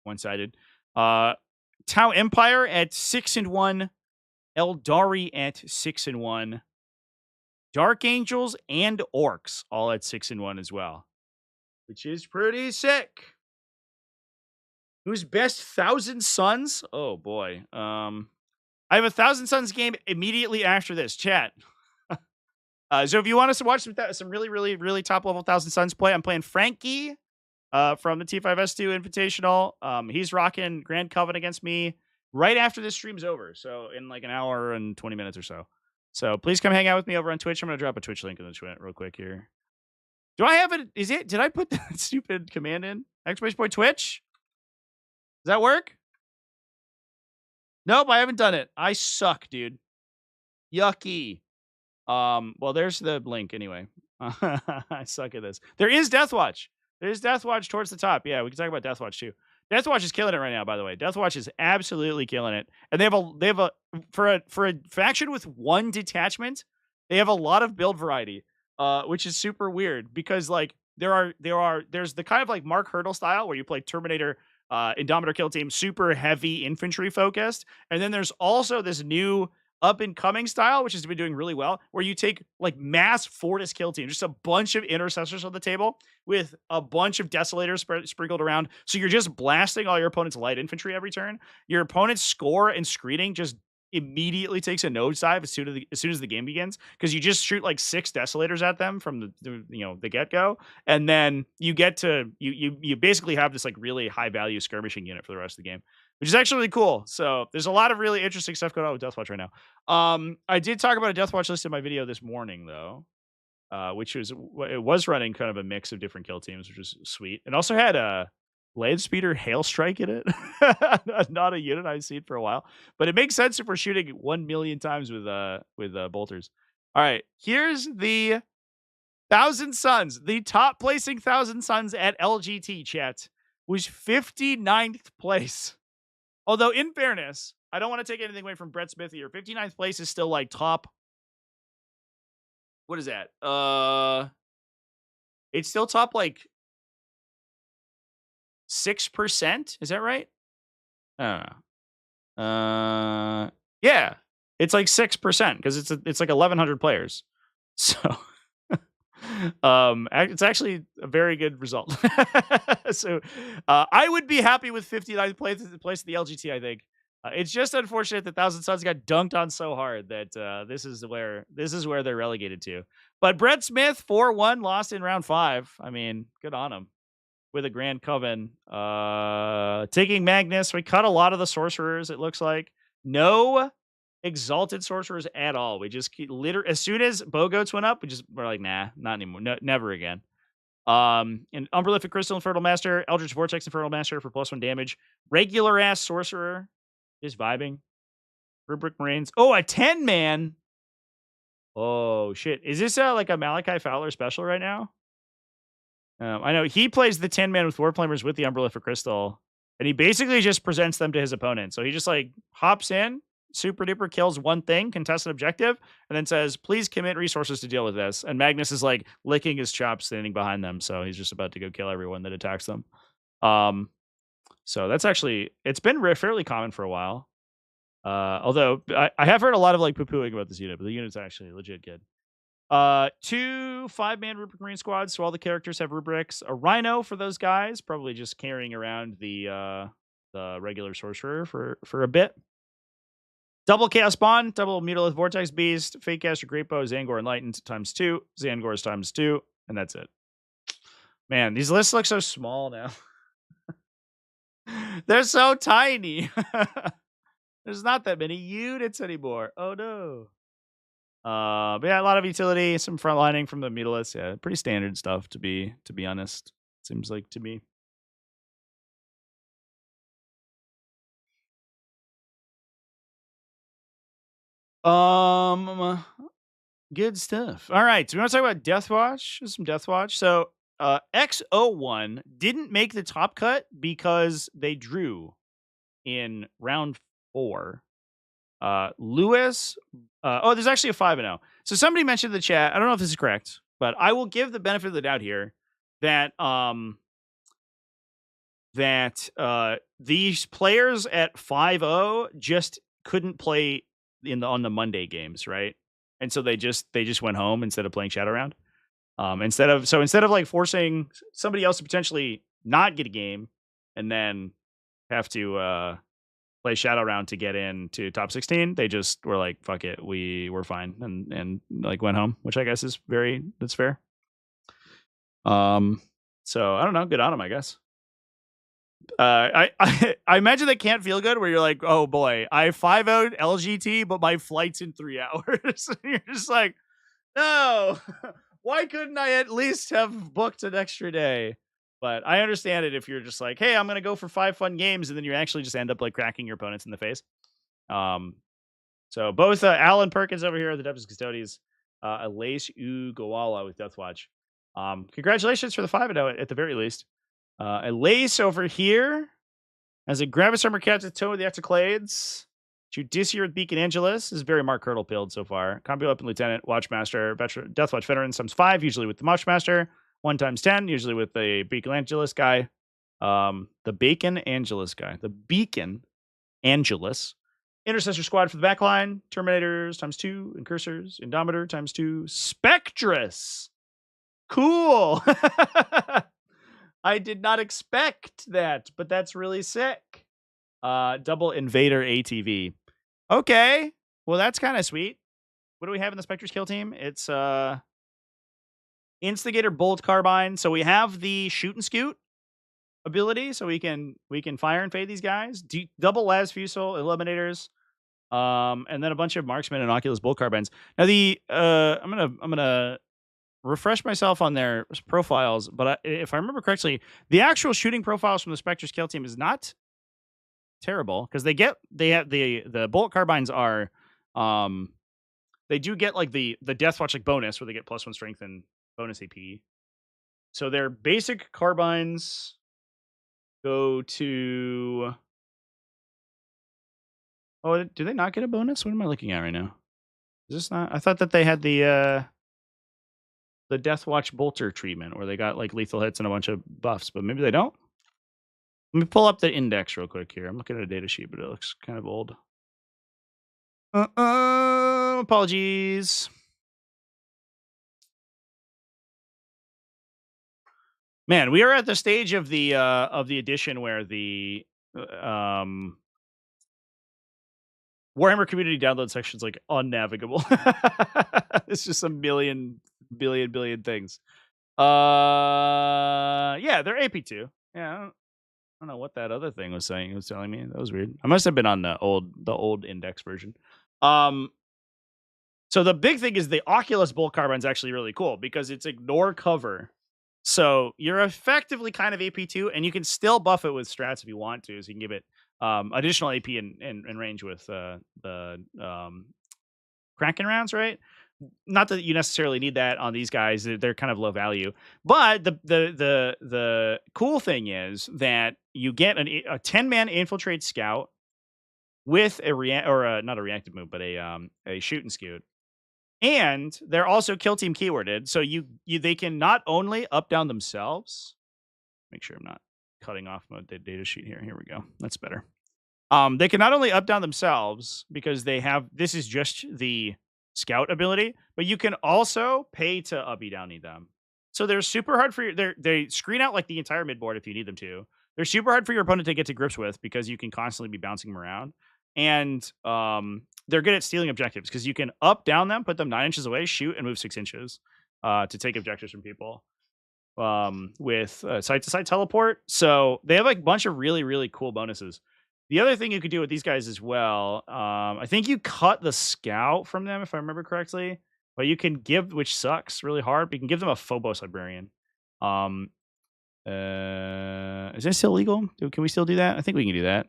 one-sided. Tau Empire at 6-1, Aeldari at 6-1, Dark Angels and Orks all at 6-1 as well, which is pretty sick. Who's best 1,000 Suns? Oh boy, I have a 1,000 Suns game immediately after this, chat. So if you want us to watch some really top level 1,000 Suns play, I'm playing Frankie from the T5S2 Invitational. He's rocking Grand Coven against me right after this stream's over. So in like an hour and 20 minutes or so. So please come hang out with me over on Twitch. I'm going to drop a Twitch link in the chat real quick here. Do I have it? Did I put that stupid command in? ! Twitch? Does that work? Nope, I haven't done it. I suck, dude. Yucky. Well, there's the link anyway. I suck at this. There is Deathwatch. There's Deathwatch towards the top. Yeah, we can talk about Deathwatch too. Deathwatch is killing it right now, by the way. Deathwatch is absolutely killing it. And they have a for a faction with one detachment, they have a lot of build variety, which is super weird because like there's the kind of like Mark Hurdle style where you play Terminator, Indomitor Kill Team, super heavy infantry focused, and then there's also this new up and coming style, which has been doing really well, where you take like mass Fortis Kill Team, just a bunch of intercessors on the table with a bunch of desolators sprinkled around. So you're just blasting all your opponent's light infantry every turn. Your opponent's score and screening just immediately takes a nosedive as soon as the game begins, because you just shoot like 6 desolators at them from the get-go, and then you get to you basically have this like really high value skirmishing unit for the rest of the game, which is actually really cool. So there's a lot of really interesting stuff going on with Deathwatch right now. I did talk about a Deathwatch list in my video this morning though, which was running kind of a mix of different kill teams, which was sweet, and also had a Land Speeder Hail Strike in it. Not a unit I've seen for a while, but it makes sense if we're shooting 1 million times with bolters. All right, here's the Thousand Suns. The top placing Thousand Suns at LGT, chat, was 59th place. Although, in fairness, I don't want to take anything away from Brett Smith here. 59th place is still like top. What is that? It's still top like 6%. Is that right? I don't know. Yeah, it's like 6% because it's like 1,100 players. So, it's actually a very good result. So, I would be happy with 59th place at the LGT. I think it's just unfortunate that Thousand Suns got dunked on so hard that this is where they're relegated to. But Brett Smith 4-1 lost in round 5. I mean, good on him. With a Grand Coven. Taking Magnus. We cut a lot of the sorcerers, it looks like. No exalted sorcerers at all. We just as soon as Bogoats went up, we're like, nah, not anymore. No, never again. And Umberlific Crystal Infernal Master, Eldritch Vortex Infernal Master for +1 damage. Regular ass sorcerer. Just vibing. Rubric Marines. Oh, a 10-man. Oh shit. Is this like a Malachi Fowler special right now? I know he plays the 10-man with Warflamers with the Umberlific Crystal, and he basically just presents them to his opponent. So he just like hops in, super duper kills one thing, contests an objective, and then says, please commit resources to deal with this. And Magnus is like licking his chops standing behind them. So he's just about to go kill everyone that attacks them. So that's actually, it's been fairly common for a while. Although I have heard a lot of like poo-pooing about this unit, but the unit's actually legit good. 2 5-man Rubric Marine squads, so all the characters have rubrics. A Rhino for those guys, probably just carrying around the regular sorcerer for a bit. Double Chaos Bond, double Mutalith Vortex Beast, Fate Caster Great Bow, Zangor Enlightened ×2, Zangor's ×2, and that's it. Man, these lists look so small now. They're so tiny. There's not that many units anymore. Oh no. But yeah, a lot of utility, some frontlining from the Mutaliths. Yeah, pretty standard stuff to be honest. Seems like to me. Good stuff. All right, so we want to talk about Deathwatch. Some Deathwatch. So, X01 didn't make the top cut because they drew in round 4. Lewis. There's actually a 5-0. So somebody mentioned in the chat. I don't know if this is correct, but I will give the benefit of the doubt here that these players at 5-0 just couldn't play on the Monday games, right? And so they just went home instead of playing Shadowround. Instead of like forcing somebody else to potentially not get a game and then have to play Shadowround to get into top 16, they just were like, fuck it, we're fine, and like went home, which I guess is that's fair. So I don't know, good on them, I guess. I imagine that can't feel good where you're like, oh boy, I 5-0'd LGT, but my flight's in 3 hours. You're just like, no, why couldn't I at least have booked an extra day? But I understand it if you're just like, hey, I'm going to go for 5 fun games, and then you actually just end up like cracking your opponents in the face. So both Alan Perkins over here are the Deathwatch Custodians, Alace Ugawala with Deathwatch. Congratulations for the 5-0 at the very least. Alace over here As a Gravis Armor Captain, Toe with the Exoclades. Judiciary with Beacon Angelus. This is very Mark Hurdle build so far. Combo Weapon Lieutenant, Watchmaster, Deathwatch Veterans times 5, usually with the Watchmaster. 1 times 10, usually with the Beacon Angelus guy. The Bacon Angelus guy. The Beacon Angelus. Intercessor Squad for the backline. Terminators times 2. Incursors. Indomitor times 2. Spectrus. Cool. I did not expect that, but that's really sick. Double Invader ATV. Okay. Well, that's kind of sweet. What do we have in the Spectrus kill team? It's Instigator Bolt Carbine. So we have the Shoot and Scoot ability, so we can fire and fade these guys. Double Las Fusel Eliminators. And then a bunch of Marksman and Oculus Bolt Carbines. Now the I'm gonna refresh myself on their profiles, but if I remember correctly, the actual shooting profiles from the Spectrus kill team is not terrible, because they have the Bolt Carbines are they do get like the Deathwatch like bonus, where they get +1 strength and bonus AP. So their basic carbines go to... Oh, do they not get a bonus? What am I looking at right now? Is this not... I thought that they had the Deathwatch Bolter treatment, where they got like lethal hits and a bunch of buffs, but maybe they don't. Let me pull up the index real quick here. I'm looking at a data sheet, but it looks kind of old. Apologies. Man, we are at the stage of the edition where the Warhammer community download section is like unnavigable. It's just a billion things. Yeah, they're AP2. Yeah, I don't know what that other thing was saying. It was telling me. That was weird. I must have been on the old index version. So the big thing is the Oculus Bolt Carbine is actually really cool, because it's ignore cover. So you're effectively kind of AP2, and you can still buff it with strats if you want to. So you can give it additional AP and range with the Kraken rounds, right? Not that you necessarily need that on these guys; they're kind of low value. But the cool thing is that you get a 10-man infiltrate scout with not a reactive move, but a shoot and scoot. And they're also kill team keyworded, so they can not only up down themselves. Make sure I'm not cutting off my data sheet here. Here we go. That's better. They can not only up down themselves, because this is just the scout ability, but you can also pay to uppy downy them. So they're super hard for they screen out like the entire midboard if you need them to. They're super hard for your opponent to get to grips with, because you can constantly be bouncing them around. And they're good at stealing objectives, because you can up down them, put them 9 inches away, shoot, and move 6 inches to take objectives from people with side-to-side teleport. So they have like a bunch of really, really cool bonuses. The other thing you could do with these guys as well, I think you cut the scout from them, if I remember correctly, but you can give, which sucks really hard, but you can give them a Phobos Librarian. Is this still legal? Can we still do that? I think we can do that.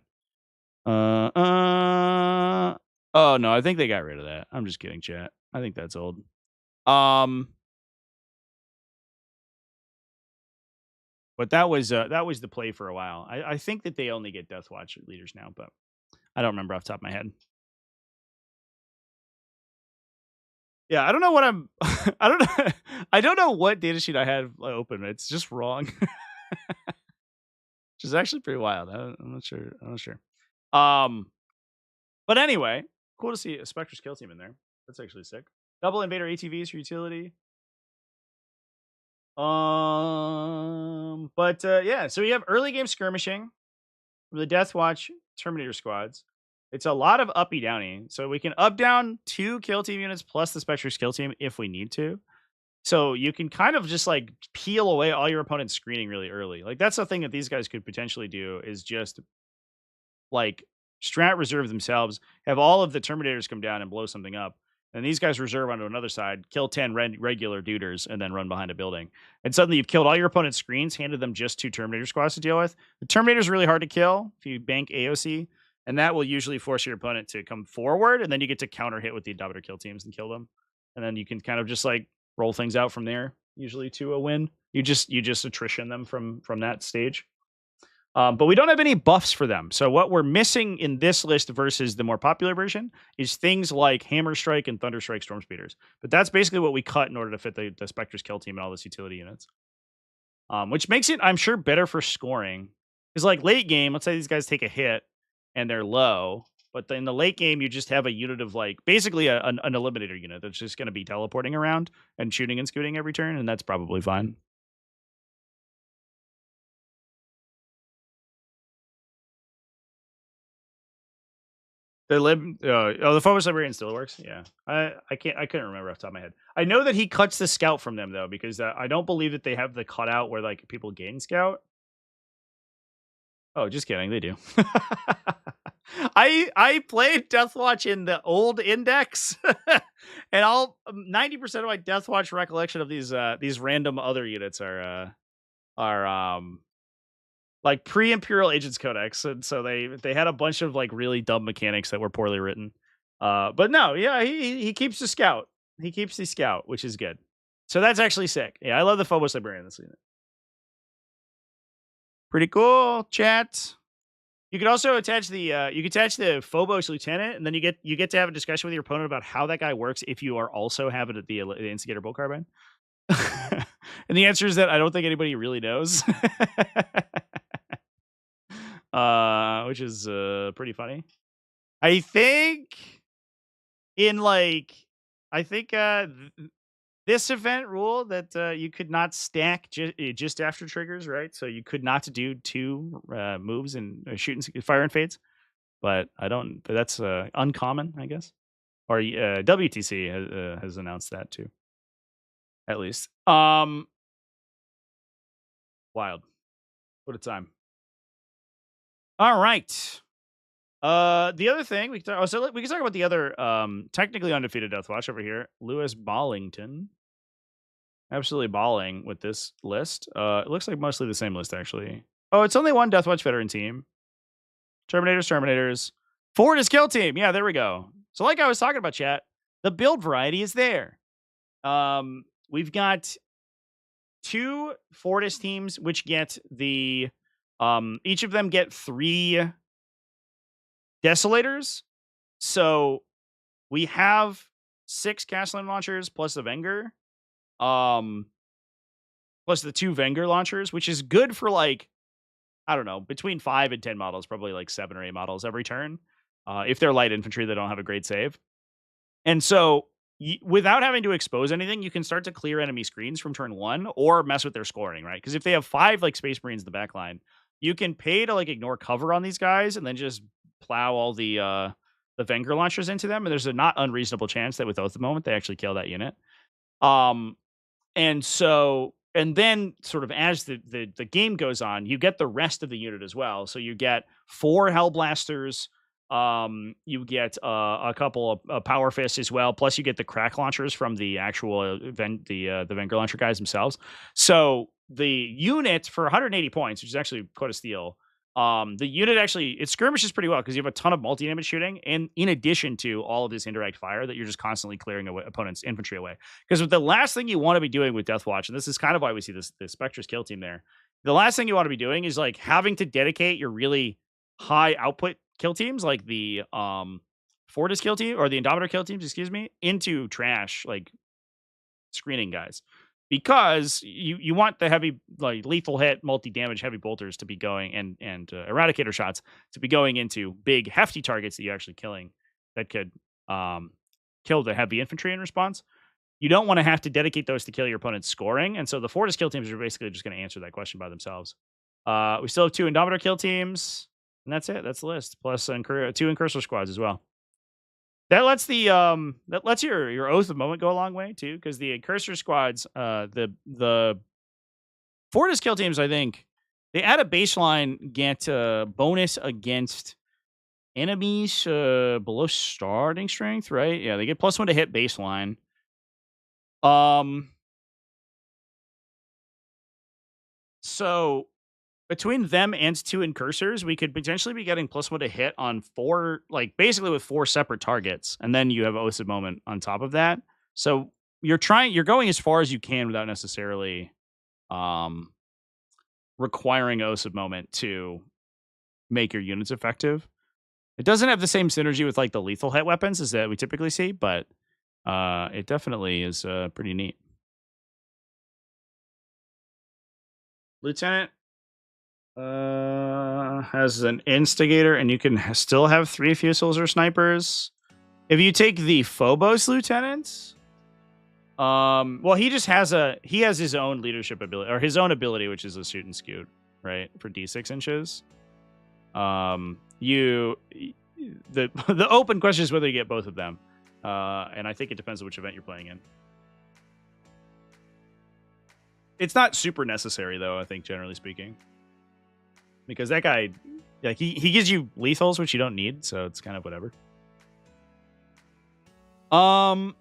Oh no, I think they got rid of that. I'm just kidding, chat. I think that's old. But that was the play for a while. I think that they only get Deathwatch leaders now, but I don't remember off the top of my head. Yeah, I don't know what I don't know what datasheet I had open. It's just wrong. Which is actually pretty wild. I'm not sure. But anyway, cool to see a Spectrus kill team in there. That's actually sick. Double Invader ATVs for utility. Yeah, so we have early game skirmishing from the Deathwatch Terminator squads. It's a lot of uppy downy, so we can up down 2 kill team units plus the Spectrus kill team if we need to. So you can kind of just like peel away all your opponent's screening really early. Like that's the thing that these guys could potentially do, is just like strat reserve themselves, have all of the Terminators come down and blow something up. And these guys reserve onto another side, kill 10 regular duders, and then run behind a building. And suddenly you've killed all your opponent's screens, handed them just 2 Terminator squads to deal with. The Terminator's really hard to kill if you bank AOC, and that will usually force your opponent to come forward, and then you get to counter hit with the Indomitor kill teams and kill them. And then you can kind of just like roll things out from there, usually to a win. You just attrition them from that stage. But we don't have any buffs for them. So what we're missing in this list versus the more popular version is things like Hammer Strike and Thunder Strike Storm Speeders. But that's basically what we cut in order to fit the Spectre's kill team and all this utility units. Which makes it, I'm sure, better for scoring. Because like late game, let's say these guys take a hit and they're low. But in the late game, you just have a unit of like basically an eliminator unit that's just going to be teleporting around and shooting and scooting every turn. And that's probably fine. The Phobos Librarian still works. Yeah, I couldn't remember off the top of my head. I know that he cuts the scout from them though, because I don't believe that they have the cutout where like people gain scout. Oh, just kidding. They do. I played Deathwatch in the old index, and 90% of my Deathwatch recollection of these random other units are like pre-Imperial Agents Codex, and so they had a bunch of like really dumb mechanics that were poorly written. But no, yeah, he keeps the scout. He keeps the scout, which is good. So that's actually sick. Yeah, I love the Phobos Librarian this unit. Pretty cool, chat. You could also attach the Phobos Lieutenant, and then you get to have a discussion with your opponent about how that guy works if you are also having the Instigator Bolt Carbine. And the answer is that I don't think anybody really knows. Which is pretty funny. I think this event rule that you could not stack just after triggers, right? So you could not do 2 moves and fire and fades. But that's uncommon, I guess. Or WTC has announced that too. At least. Wild. What a time. All right. The other thing we can talk about the other technically undefeated Deathwatch over here, Lewis Ballington. Absolutely balling with this list. It looks like mostly the same list actually. Oh, it's only one Deathwatch veteran team. Terminators. Fortis kill team. Yeah, there we go. So like I was talking about, chat, the build variety is there. We've got 2 Fortis teams, which get the each of them get 3 Desolators. So we have 6 Castling launchers plus the Venger. Plus the 2 Venger launchers, which is good for like, I don't know, between 5 and 10 models, probably like 7 or 8 models every turn. If they're light infantry, they don't have a great save. And so without having to expose anything, you can start to clear enemy screens from turn 1 or mess with their scoring, right? Because if they have 5 like Space Marines in the back line, you can pay to like ignore cover on these guys and then just plow all the Venger launchers into them. And there's a not unreasonable chance that with Oath of the Moment, they actually kill that unit. And then sort of as the game goes on, you get the rest of the unit as well. So you get 4 Hellblasters, you get a couple of Power Fists as well. Plus you get the crack launchers from the actual the Venger launcher guys themselves. So the unit for 180 points, which is actually quite a steal. The unit actually, it skirmishes pretty well because you have a ton of multi-damage shooting, and in addition to all of this indirect fire that you're just constantly clearing opponent's infantry away. Because the last thing you want to be doing with Deathwatch, and this is kind of why we see the Spectre's kill team there, the last thing you want to be doing is like having to dedicate your really high output kill teams, like the Fortis kill team or the Indomitor kill teams, excuse me, into trash like screening guys. Because you want the heavy, like lethal hit, multi-damage heavy bolters to be going and eradicator shots to be going into big, hefty targets that you're actually killing that could kill the heavy infantry in response. You don't want to have to dedicate those to kill your opponent's scoring. And so the Fortis kill teams are basically just going to answer that question by themselves. We still have 2 Indomitor kill teams, and that's it. That's the list. Plus 2 Incursor squads as well. That lets your Oath of the Moment go a long way too, because the Incursor squads, the Fortis kill teams, I think they add a baseline, get a bonus against enemies below starting strength, right? Yeah, they get +1 to hit baseline. So between them and 2 Incursors, we could potentially be getting +1 to hit on 4, like basically with 4 separate targets, and then you have Oath of the Moment on top of that. So you're going as far as you can without necessarily requiring Oaths of Moment to make your units effective. It doesn't have the same synergy with like the lethal hit weapons as that we typically see, but it definitely is pretty neat. Lieutenant has an instigator, and you can still have 3 fusils or snipers. If you take the Phobos lieutenant, well, he just has his own leadership ability, or his own ability, which is a shoot and scoot, right, for D6 inches. The open question is whether you get both of them, and I think it depends on which event you're playing in. It's not super necessary, though, I think, generally speaking, because that guy, like, he gives you lethals, which you don't need, so it's kind of whatever. A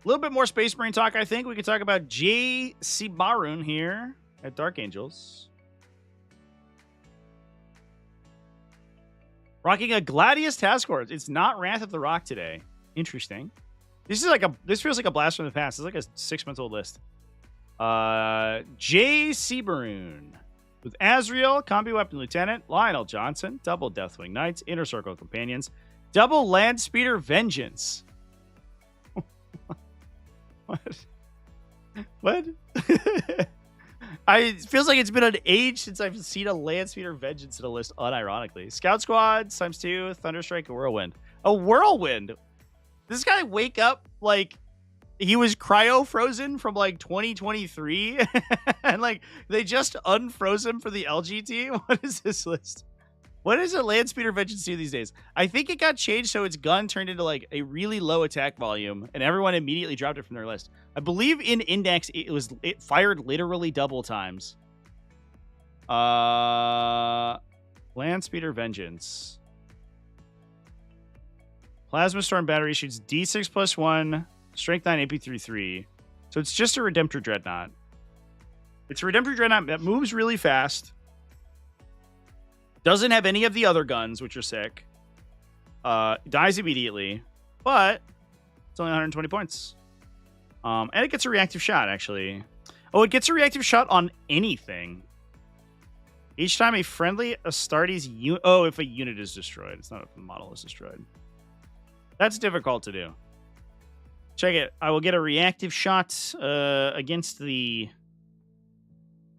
little bit more Space Marine talk, I think. We could talk about J. Sibarun here at Dark Angels. Rocking a Gladius Task Force. It's not Wrath of the Rock today. Interesting. This feels like a blast from the past. It's like a 6-month-old list. J. Sibarun with Azrael, Combi Weapon Lieutenant, Lionel Johnson, double Deathwing Knights, Inner Circle Companions, double Land Speeder Vengeance. What? It feels like it's been an age since I've seen a Land Speeder Vengeance in a list, unironically. Scout Squad, times 2, Thunderstrike, a Whirlwind. A Whirlwind? This guy wake up like he was cryo frozen from like 2023 and like they just unfroze him for the LGT. What is this list? What does a Land Speeder Vengeance do these days? I think it got changed so its gun turned into like a really low attack volume and everyone immediately dropped it from their list. I believe in Index it fired literally double times. Land Speeder Vengeance. Plasma Storm Battery shoots D6 plus 1, Strength 9, AP33. So it's just a Redemptor Dreadnought. It's a Redemptor Dreadnought that moves really fast. Doesn't have any of the other guns, which are sick. Dies immediately. But it's only 120 points. And it gets a reactive shot, actually. Oh, it gets a reactive shot on anything. Each time a friendly Astartes unit... Oh, if a unit is destroyed. It's not if the model is destroyed. That's difficult to do. Check it. I will get a reactive shot against the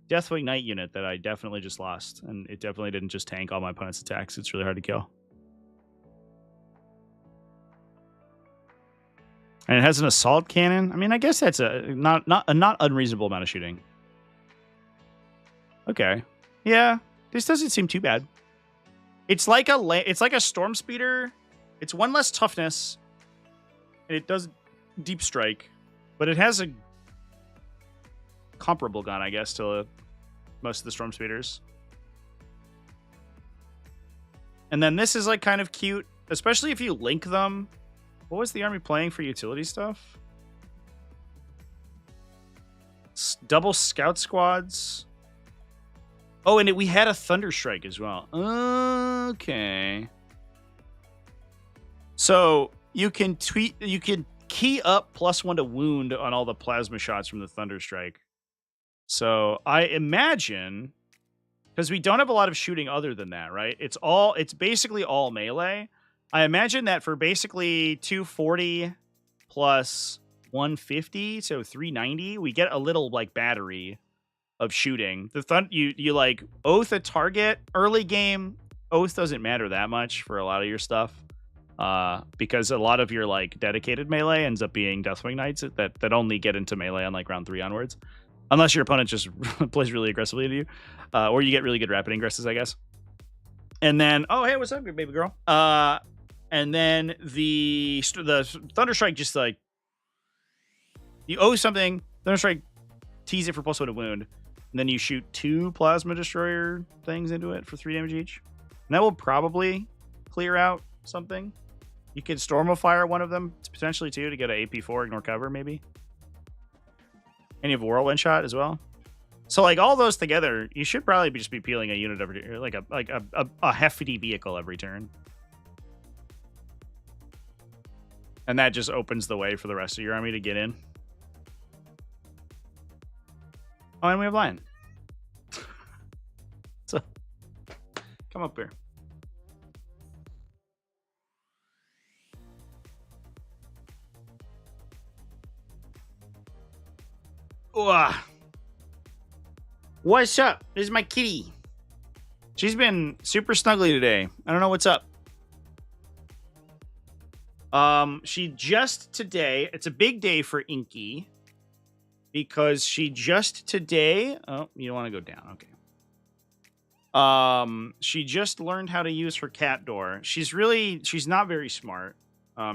Deathwing Knight unit that I definitely just lost. And it definitely didn't just tank all my opponent's attacks. It's really hard to kill. And it has an assault cannon. I mean, I guess that's a not unreasonable amount of shooting. Okay. Yeah. This doesn't seem too bad. It's like a Storm Speeder. It's 1 less toughness, and it does deep strike, but it has a comparable gun, I guess, to most of the Storm Speeders. And then this is like kind of cute, especially if you link them. What was the army playing for utility stuff? Double Scout Squads. Oh, and we had a Thunderstrike as well. Okay. So you can key up +1 to wound on all the plasma shots from the Thunderstrike. So I imagine, because we don't have a lot of shooting other than that, right? It's basically all melee. I imagine that for basically 240 plus 150, so 390, we get a little like battery of shooting. You like Oath a target early game. Oath doesn't matter that much for a lot of your stuff. Because a lot of your like dedicated melee ends up being Deathwing Knights that only get into melee on like round 3 onwards, unless your opponent just plays really aggressively into you, or you get really good rapid ingresses, I guess. And then, oh hey, what's up, your baby girl? And then the Thunderstrike just like you owe something. Thunderstrike tease it for +1 to wound, and then you shoot 2 Plasma Destroyer things into it for 3 damage each, and that will probably clear out something. You could Storm of Fire one of them potentially too to get an AP4 ignore cover maybe. And you have a Whirlwind shot as well. So like all those together, you should probably just be peeling a unit every like a hefty vehicle every turn. And that just opens the way for the rest of your army to get in. Oh, and we have Lion. So, come up here. Ugh. What's up? This is my kitty. She's been super snuggly today. I don't know what's up. She just today, it's a big day for Inky because she just today, oh, you don't want to go down. Okay. She just learned how to use her cat door. She's not very smart.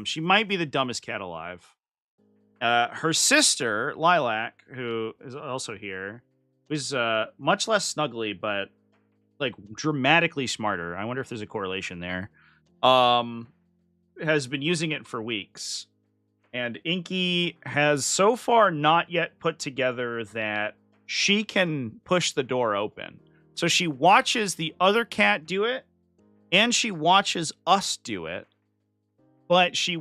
She might be the dumbest cat alive. Her sister, Lilac, who is also here, was much less snuggly, but like dramatically smarter. I wonder if there's a correlation there. Has been using it for weeks. And Inky has so far not yet put together that she can push the door open. So she watches the other cat do it, and she watches us do it, but she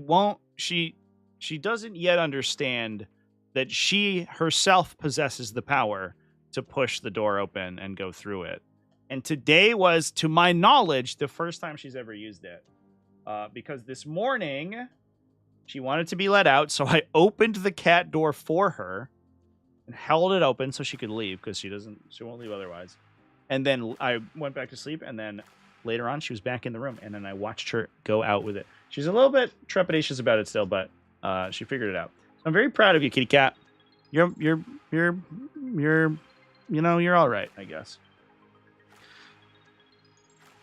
doesn't yet understand that she herself possesses the power to push the door open and go through it. And today was, to my knowledge, the first time she's ever used it. Because this morning, she wanted to be let out, so I opened the cat door for her and held it open so she could leave, because she won't leave otherwise. And then I went back to sleep, and then later on, she was back in the room, and then I watched her go out with it. She's a little bit trepidatious about it still, but she figured it out. So I'm very proud of you, kitty cat. You're all right, I guess.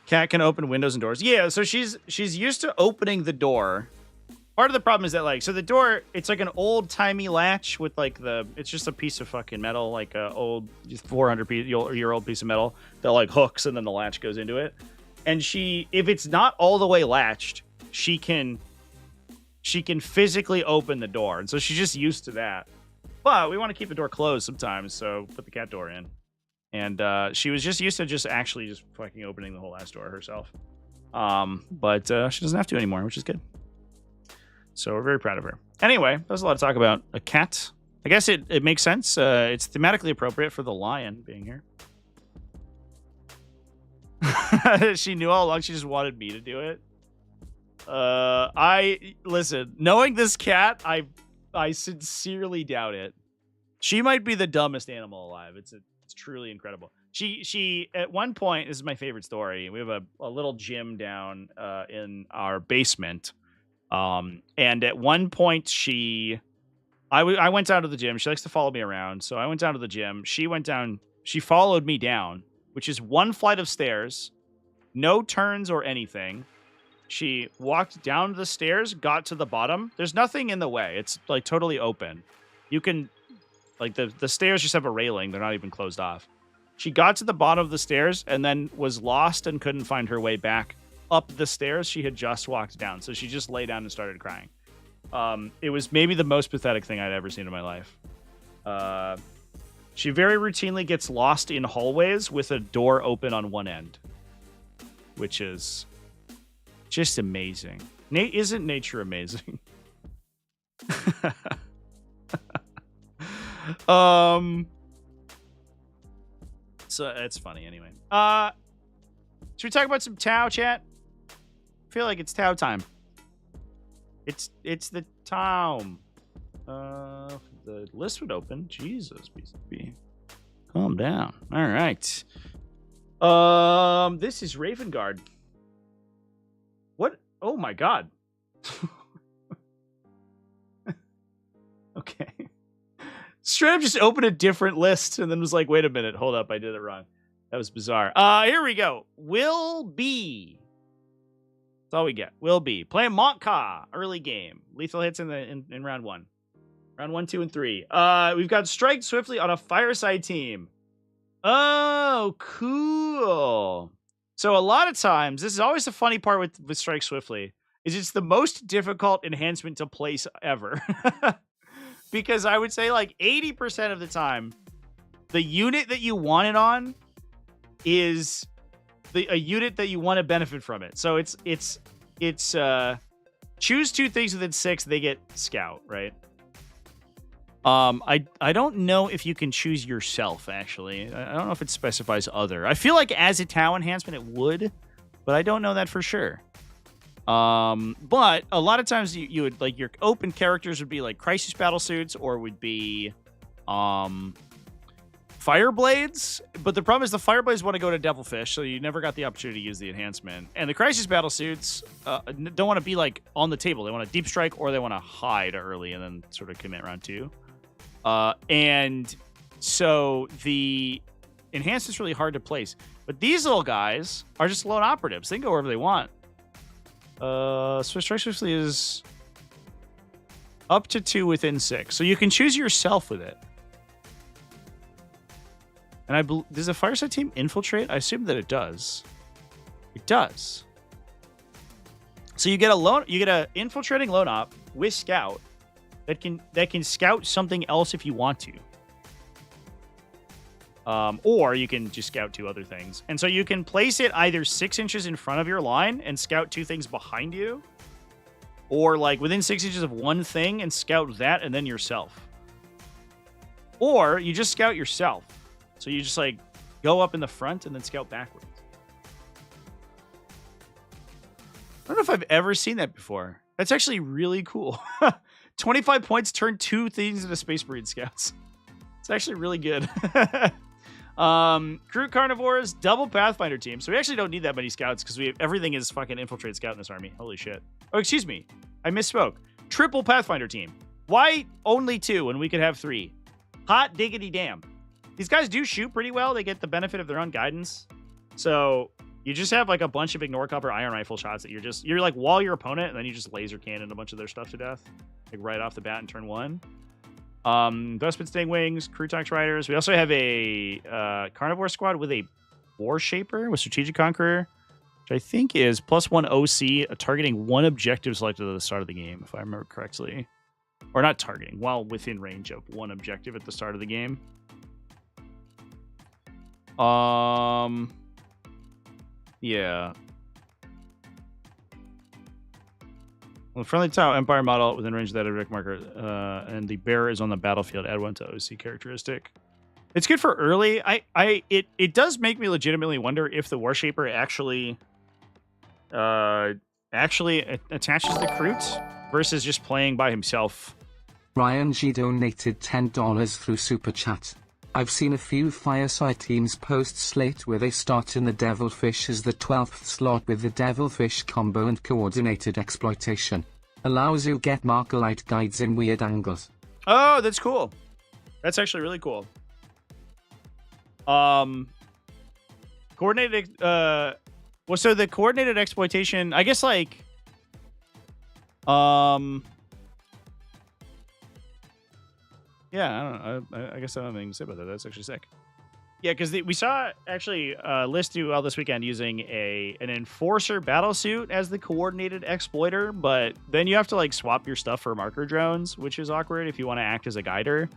Cat can open windows and doors. Yeah, so she's used to opening the door. Part of the problem is that, like, so the door, it's like an old-timey latch with, like, it's just a piece of fucking metal, like a old 400-year-old piece of metal that, like, hooks and then the latch goes into it. And if it's not all the way latched, she can physically open the door. And so she's just used to that. But we want to keep the door closed sometimes, so put the cat door in. And she was just used to just fucking opening the whole ass door herself. But she doesn't have to anymore, which is good. So we're very proud of her. Anyway, that was a lot to talk about. A cat. I guess it makes sense. It's thematically appropriate for the lion being here. She knew all along. She just wanted me to do it. Listen, knowing this cat, I sincerely doubt it. She might be the dumbest animal alive. It's truly incredible. She at one point, this is my favorite story. We have a little gym down in our basement. And at one point I went down to the gym. She likes to follow me around. So I went down to the gym. She went down. She followed me down, which is one flight of stairs, no turns or anything. She walked down the stairs, got to the bottom. There's nothing in the way. It's like totally open. You can, like, the stairs just have a railing. They're not even closed off. She got to the bottom of the stairs and then was lost and couldn't find her way back up the stairs she had just walked down. So she just lay down and started crying. It was maybe the most pathetic thing I'd ever seen in my life. She very routinely gets lost in hallways with a door open on one end, which is just amazing. Isn't nature amazing? So it's funny anyway. Should we talk about some Tau, chat? I feel like it's Tau time. It's the time. The list would open. Jesus, BCB. Calm down. All right. This is Ravengard. What? Oh my god. Okay. Straight up just opened a different list and then was like, wait a minute, hold up, I did it wrong. That was bizarre. Here we go. Will be. That's all we get. Will be. Playing Montka, early game. Lethal hits in round 1. Round 1, 2, and 3. We've got Strike Swiftly on a Fireside team. Oh, cool. So a lot of times, this is always the funny part with Strike Swiftly, is it's the most difficult enhancement to place ever. Because I would say like 80% of the time, the unit that you want it on is a unit that you want to benefit from it. So it's choose 2 things within 6, they get Scout, right? I don't know if you can choose yourself, actually. I don't know if it specifies other. I feel like as a Tau enhancement it would, but I don't know that for sure. But a lot of times you would, like, your open characters would be like Crisis Battle Suits or would be Fireblades. But the problem is the Fireblades want to go to Devilfish, so you never got the opportunity to use the enhancement. And the Crisis Battle Suits don't want to be like on the table. They want to deep strike or they want to hide early and then sort of commit round 2. And so the enhancement's really hard to place. But these little guys are just lone operatives. They can go wherever they want. Swiss Strike Swiftly is up to 2 within 6. So you can choose yourself with it. And does the Fireside team infiltrate? I assume that it does. It does. So you get a infiltrating lone op with scout that can scout something else if you want to. Or you can just scout 2 other things. And so you can place it either 6 inches in front of your line and scout 2 things behind you. Or like within 6 inches of one thing and scout that and then yourself. Or you just scout yourself. So you just like go up in the front and then scout backwards. I don't know if I've ever seen that before. That's actually really cool. 25 points, turn 2 things into Space Marine Scouts. It's actually really good. Crew Carnivores, double Pathfinder team. So we actually don't need that many scouts because everything is fucking infiltrate scout in this army. Holy shit. Oh, excuse me. I misspoke. Triple Pathfinder team. Why only 2 when we could have 3? Hot diggity damn. These guys do shoot pretty well. They get the benefit of their own guidance. So you just have like a bunch of ignore cover iron rifle shots that you're like wall your opponent and then you just laser cannon a bunch of their stuff to death. Like right off the bat in turn 1. Vespid Sting Wings, Crew Tox Riders. We also have a Carnivore squad with a War Shaper with Strategic Conqueror, which I think is +1 OC, targeting 1 objective selected at the start of the game, if I remember correctly. Or not targeting, while within range of 1 objective at the start of the game. Yeah. Well, friendly Tau Empire model within range of that object marker, and the bearer is on the battlefield. Add 1 to OC characteristic. It's good for early. It does make me legitimately wonder if the Warshaper actually attaches the Crute versus just playing by himself. Ryan G donated $10 through Super Chat. I've seen a few Fireside teams post slate where they start in the Devilfish as the 12th slot with the Devilfish combo and coordinated exploitation. Allows you get Markerite guides in weird angles. Oh, that's cool. That's actually really cool. Coordinated, well, so the coordinated exploitation, I guess like, yeah, I don't know. I guess I don't have anything to say about that. That's actually sick. Yeah, because we saw actually List do well this weekend using an Enforcer battlesuit as the coordinated exploiter, but then you have to like swap your stuff for marker drones, which is awkward if you want to act as a guider.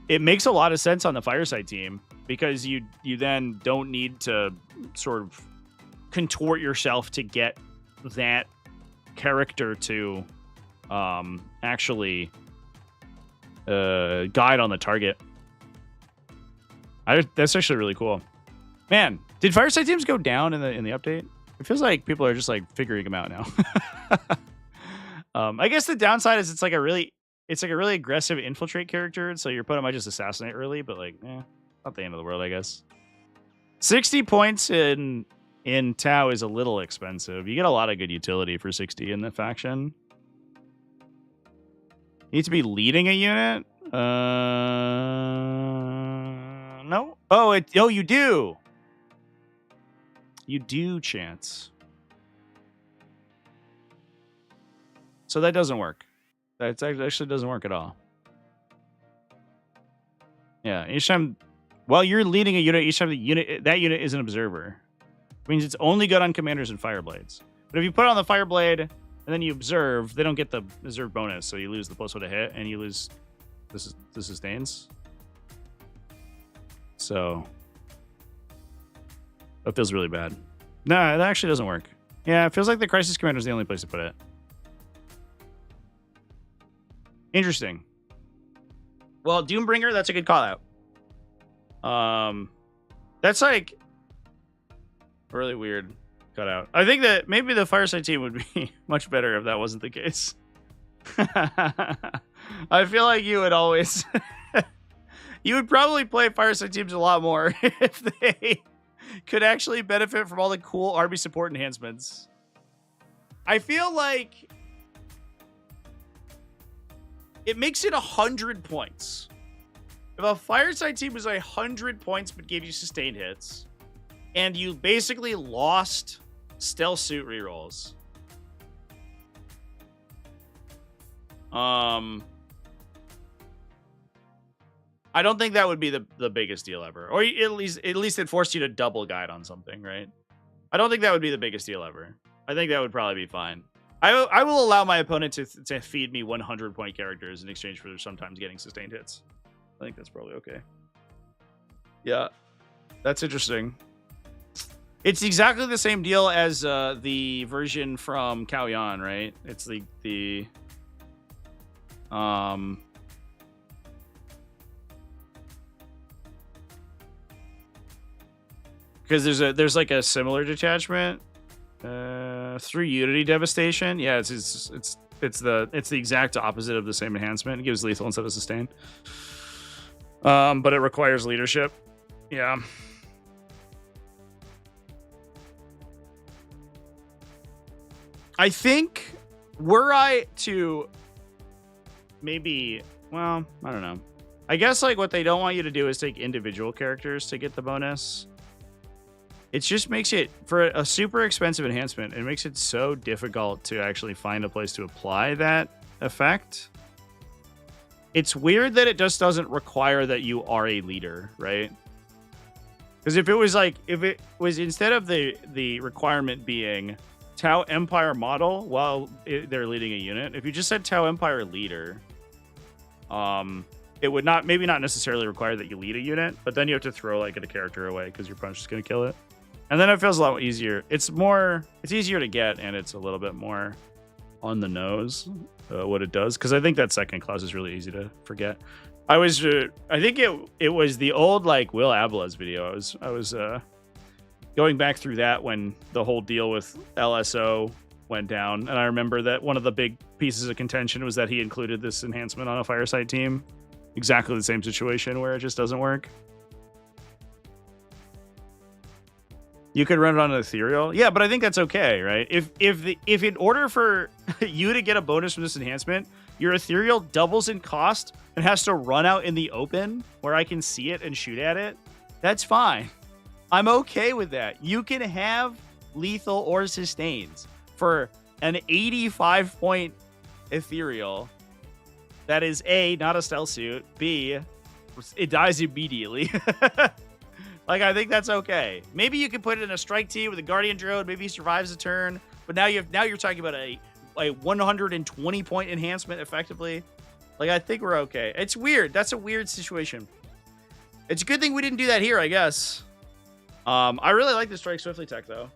It makes a lot of sense on the Fireside team because you then don't need to sort of contort yourself to get that character to actually guide on the target. That's actually really cool. Man, did Fireside teams go down in the update? It feels like people are just like figuring them out now. I guess the downside is it's like a really aggressive infiltrate character, so your opponent might just assassinate early, but like, not the end of the world, I guess. 60 points in Tau is a little expensive. You get a lot of good utility for 60 in the faction. You need to be leading a unit? No? Oh, you do! You do, Chance. So that doesn't work. That actually doesn't work at all. Yeah, each time... While you're leading a unit, each time that unit is an observer. It means it's only good on commanders and fireblades. But if you put it on the fireblade and then you observe, they don't get the observe bonus, so you lose the +1 to hit, and you lose this sustains. So that feels really bad. No, that actually doesn't work. Yeah, it feels like the Crisis Commander is the only place to put it. Interesting. Well, Doombringer, that's a good call out. That's like really weird cutout. I think that maybe the Fireside team would be much better if that wasn't the case. I feel like you would always you would probably play Fireside teams a lot more if they could actually benefit from all the cool army support enhancements. I feel like it makes it 100 points. If a Fireside team was 100 points but gave you sustained hits, and you basically lost stealth suit rerolls, I don't think that would be the biggest deal ever. Or at least it forced you to double guide on something, right? I don't think that would be the biggest deal ever. I think that would probably be fine. I will allow my opponent to feed me 100 point characters in exchange for sometimes getting sustained hits. I think that's probably okay. Yeah, that's interesting. It's exactly the same deal as the version from Cao Yan, right? It's the because there's like a similar detachment through Unity Devastation. Yeah, it's the exact opposite of the same enhancement. It gives lethal instead of sustain. But it requires leadership. Yeah. I think were I to maybe, well, I don't know. I guess like what they don't want you to do is take individual characters to get the bonus. It just makes it, for a super expensive enhancement, it makes it so difficult to actually find a place to apply that effect. It's weird that it just doesn't require that you are a leader, right? Because if it was instead of the requirement being Tau Empire model while they're leading a unit, if you just said Tau Empire leader, it would maybe not necessarily require that you lead a unit, but then you have to throw like a character away because your punch is going to kill it. And then it feels a lot easier. It's easier to get, and it's a little bit more on the nose what it does. Because I think that second clause is really easy to forget. I think it was the old like Will Abeles video. I was going back through that when the whole deal with LSO went down, and I remember that one of the big pieces of contention was that he included this enhancement on a Fireside team. Exactly the same situation where it just doesn't work. You could run it on an ethereal. Yeah, but I think that's okay, right? If in order for you to get a bonus from this enhancement, your ethereal doubles in cost and has to run out in the open where I can see it and shoot at it, that's fine. I'm okay with that. You can have lethal or sustains for an 85 point ethereal that is A, not a stealth suit, B, it dies immediately. Like, I think that's okay. Maybe you can put it in a strike team with a Guardian Drone. Maybe he survives a turn. But now you're talking about a 120 point enhancement effectively. Like, I think we're okay. It's weird. That's a weird situation. It's a good thing we didn't do that here, I guess. I really like the Strike Swiftly tech, though.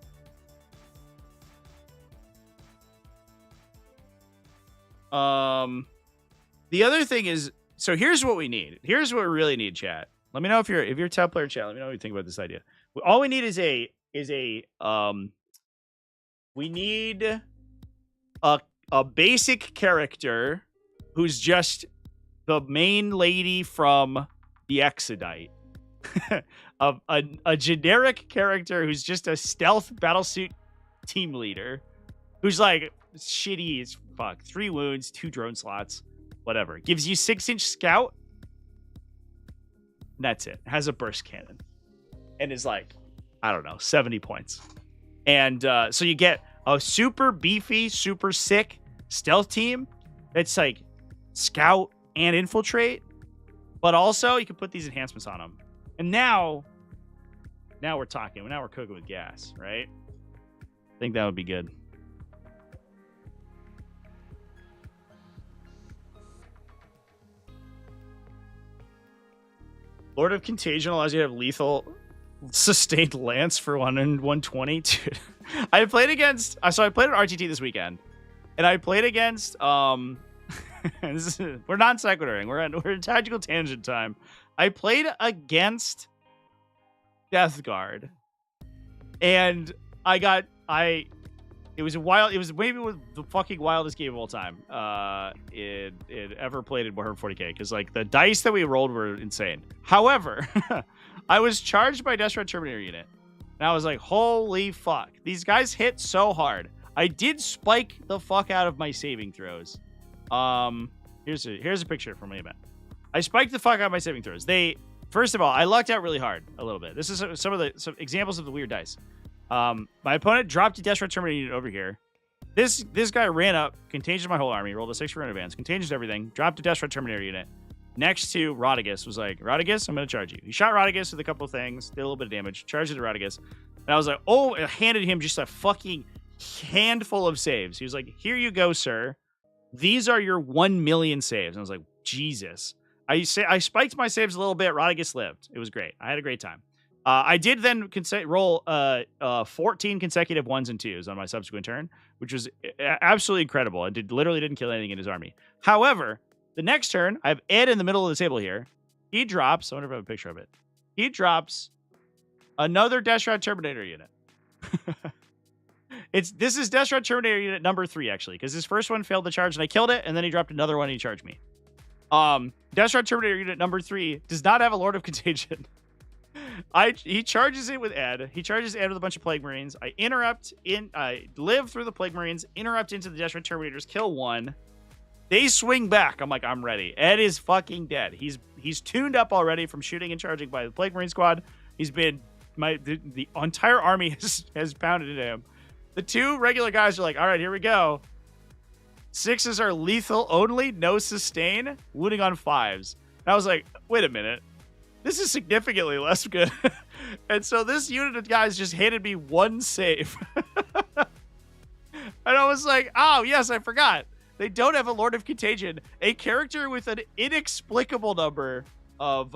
The other thing is, so here's what we need. Here's what we really need, chat. Let me know if you're Templar chat. Let me know what you think about this idea. All we need is we need a basic character who's just the main lady from the Exodite. a generic character who's just a stealth battlesuit team leader who's like shitty as fuck. 3 wounds, 2 drone slots, whatever. Gives you 6-inch scout. That's it. Has a burst cannon and is like, I don't know, 70 points. And so you get a super beefy, super sick stealth team that's like scout and infiltrate, but also you can put these enhancements on them. And now we're talking. Now we're cooking with gas, right? I think that would be good. Lord of Contagion allows you to have lethal sustained lance for 120. Dude, I played against. So I played at RTT this weekend, and I played against We're non sequituring. We're in tactical tangent time. I played against Death Guard, and it was maybe the fucking wildest game of all time. It ever played in Warhammer 40k, because like the dice that we rolled were insane. However, I was charged by Deathshroud Terminator unit, and I was like, holy fuck, these guys hit so hard. I did spike the fuck out of my saving throws. Here's a picture from Mayhem. I spiked the fuck out of my saving throws. First of all, I lucked out really hard a little bit. This is some examples of the weird dice. My opponent dropped a Deathshroud Terminator unit over here. This guy ran up, contagious my whole army, rolled a 6 for advance, contagious everything, dropped a Deathshroud Terminator unit next to Rodigus. Was like, Rodigus, I'm going to charge you. He shot Rodigus with a couple of things, did a little bit of damage, charged into Rodigus. And I was like, oh, I handed him just a fucking handful of saves. He was like, here you go, sir. These are your 1 million saves. And I was like, Jesus. I spiked my saves a little bit. Rodigus lived. It was great. I had a great time. I did then roll 14 consecutive 1s and 2s on my subsequent turn, which was absolutely incredible. I literally didn't kill anything in his army. However, the next turn, I have Ed in the middle of the table here. He drops, I wonder if I have a picture of it. He drops another Deathshroud Terminator unit. This is Deathshroud Terminator unit number 3, actually, because his first one failed the charge and I killed it, and then he dropped another one and he charged me. Deathshroud Terminator unit number 3 does not have a Lord of Contagion. He charges it with Ed. He charges Ed with a bunch of Plague Marines. I live through the Plague Marines, interrupt into the Deathshroud Terminators, kill one. They swing back. I'm like, I'm ready. Ed is fucking dead. He's tuned up already from shooting and charging by the Plague Marine squad. He's been the entire army has pounded into him. The 2 regular guys are like, all right, here we go. 6s are lethal only, no sustain, wounding on 5s. And I was like, wait a minute. This is significantly less good. And so this unit of guys just handed me 1 save. And I was like, oh, yes, I forgot. They don't have a Lord of Contagion. A character with an inexplicable number of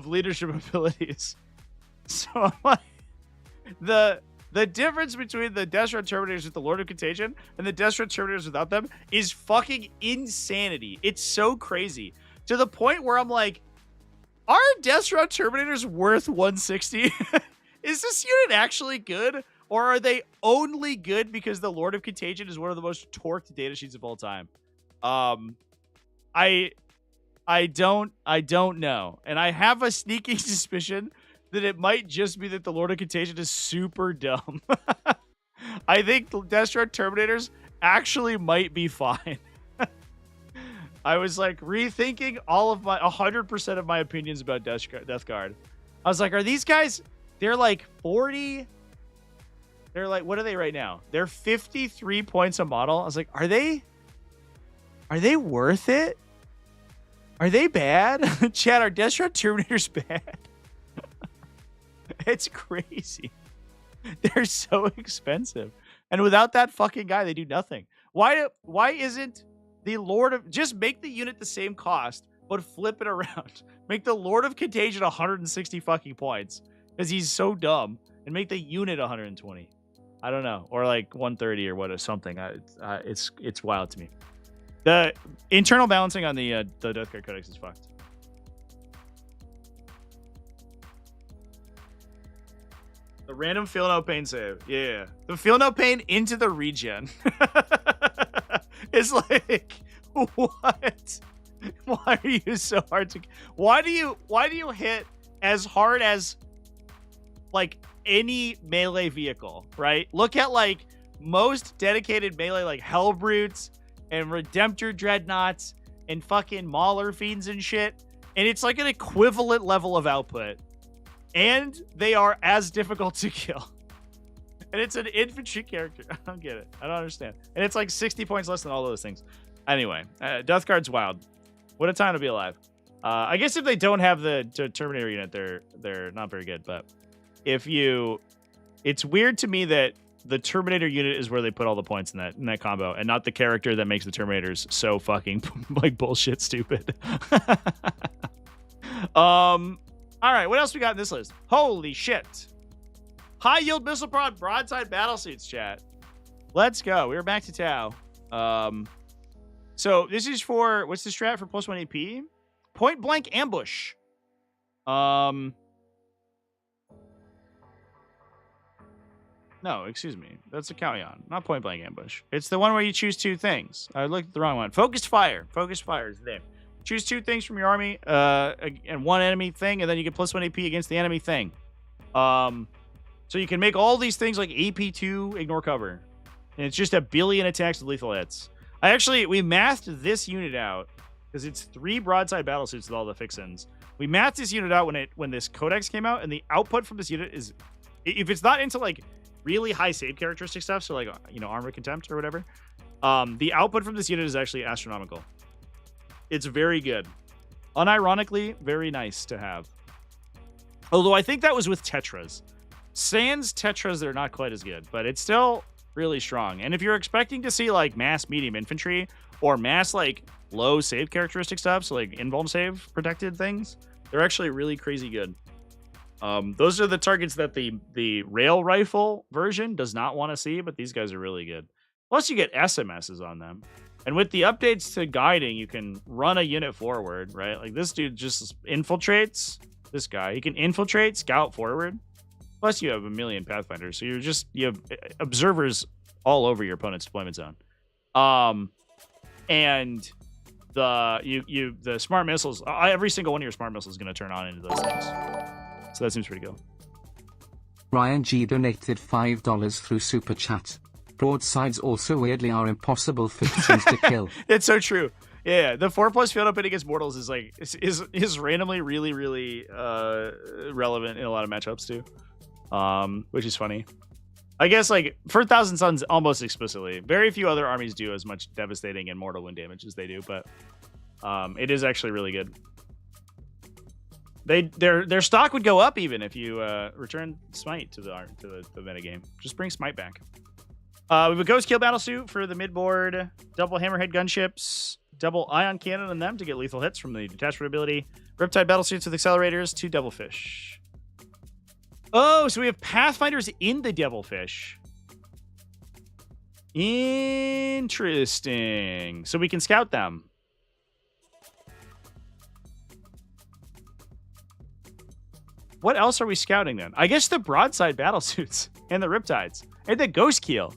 leadership abilities. So I'm like, the difference between the Deathshroud Terminators with the Lord of Contagion and the Deathshroud Terminators without them is fucking insanity. It's so crazy. To the point where I'm like, are Deathshroud Terminators worth 160? Is this unit actually good? Or are they only good because the Lord of Contagion is one of the most torqued datasheets of all time? I don't know. And I have a sneaking suspicion that it might just be that the Lord of Contagion is super dumb. I think Deathshroud Terminators actually might be fine. I was like rethinking all of 100% of my opinions about Death Guard. I was like, are these guys, they're like 40. They're like, what are they right now? They're 53 points a model. I was like, are they worth it? Are they bad? Chad, are Deathshroud Terminators bad? It's crazy. They're so expensive. And without that fucking guy, they do nothing. Why isn't the Lord of... Just make the unit the same cost, but flip it around. Make the Lord of Contagion 160 fucking points, because he's so dumb, and make the unit 120. I don't know. Or like 130 or what or something. It's wild to me. The internal balancing on the Death Guard Codex is fucked. The random feel no pain save. Yeah. The feel no pain into the regen. It's like, what? Why are you so hard to... Why do you hit as hard as like any melee vehicle, right? Look at like most dedicated melee like Hellbrutes and Redemptor Dreadnoughts and fucking Mauler Fiends and shit. And it's like an equivalent level of output. And they are as difficult to kill. And it's an infantry character. I don't get it. I don't understand. And it's like 60 points less than all those things. Anyway, Death Guard's wild. What a time to be alive. I guess if they don't have the Terminator unit, they're not very good. But it's weird to me that the Terminator unit is where they put all the points in that combo, and not the character that makes the Terminators so fucking like bullshit stupid. All right, what else we got in this list? Holy shit. High yield missile prod broadside battle suits, chat. Let's go. We're back to Tau. So this is for, what's the strat for +1 AP? Point blank ambush. No, excuse me. That's a Callion, not point blank ambush. It's the one where you choose two things. I looked at the wrong one. Focused fire. Focused fire is there. Choose two things from your army, and one enemy thing, and then you get +1 AP against the enemy thing. So you can make all these things like AP2 ignore cover. And it's just 1 billion attacks with lethal hits. We mathed this unit out because it's 3 broadside battle suits with all the fixins. We mathed this unit out when this codex came out, and the output from this unit is, if it's not into like really high save characteristic stuff, so like, you know, Armor Contempt or whatever, the output from this unit is actually astronomical. It's very good. Unironically, very nice to have. Although I think that was with Tetras. Sans Tetras, they're not quite as good, but it's still really strong. And if you're expecting to see like mass medium infantry or mass like low save characteristic stuff, so like invuln save protected things, they're actually really crazy good. Those are the targets that the rail rifle version does not want to see, but these guys are really good. Plus you get SMSs on them. And with the updates to guiding, you can run a unit forward, right? Like this dude just infiltrates. This guy, he can infiltrate, scout forward. Plus you have 1 million Pathfinders, so you have observers all over your opponent's deployment zone. And the smart missiles, every single one of your smart missiles is going to turn on into those things. So that seems pretty cool. Ryan G donated $5 through Super Chat. Broadsides also weirdly are impossible fictions to kill. It's so true. Yeah, the 4+ field open against mortals is like is randomly really relevant in a lot of matchups too, which is funny. I guess like for Thousand Suns almost explicitly. Very few other armies do as much devastating and mortal wound damage as they do, but it is actually really good. Their stock would go up even if you return Smite to the metagame. Just bring Smite back. We have a Ghost Kill Battlesuit for the midboard. Double Hammerhead Gunships. Double Ion Cannon on them to get lethal hits from the Detachment ability. Riptide Battlesuits with accelerators. 2 Devilfish. Oh, so we have Pathfinders in the Devilfish. Interesting. So we can scout them. What else are we scouting then? I guess the broadside battlesuits and the Riptides and the Ghost Keel.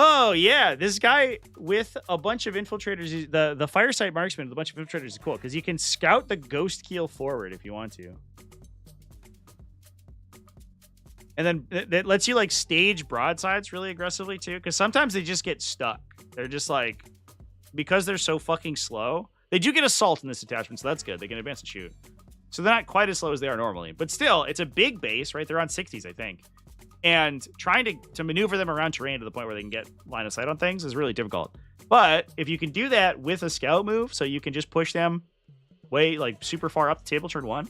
Oh yeah, this guy with a bunch of infiltrators, the Firesight Marksman with a bunch of infiltrators is cool because you can scout the Ghost Keel forward if you want to. And then that lets you like stage broadsides really aggressively too, because sometimes they just get stuck. They're just like, because they're so fucking slow. They do get assault in this attachment, so that's good. They can advance and shoot. So they're not quite as slow as they are normally. But still, it's a big base, right? They're on 60s, I think. And trying to maneuver them around terrain to the point where they can get line of sight on things is really difficult. But if you can do that with a scout move, so you can just push them way, like, super far up the table turn 1,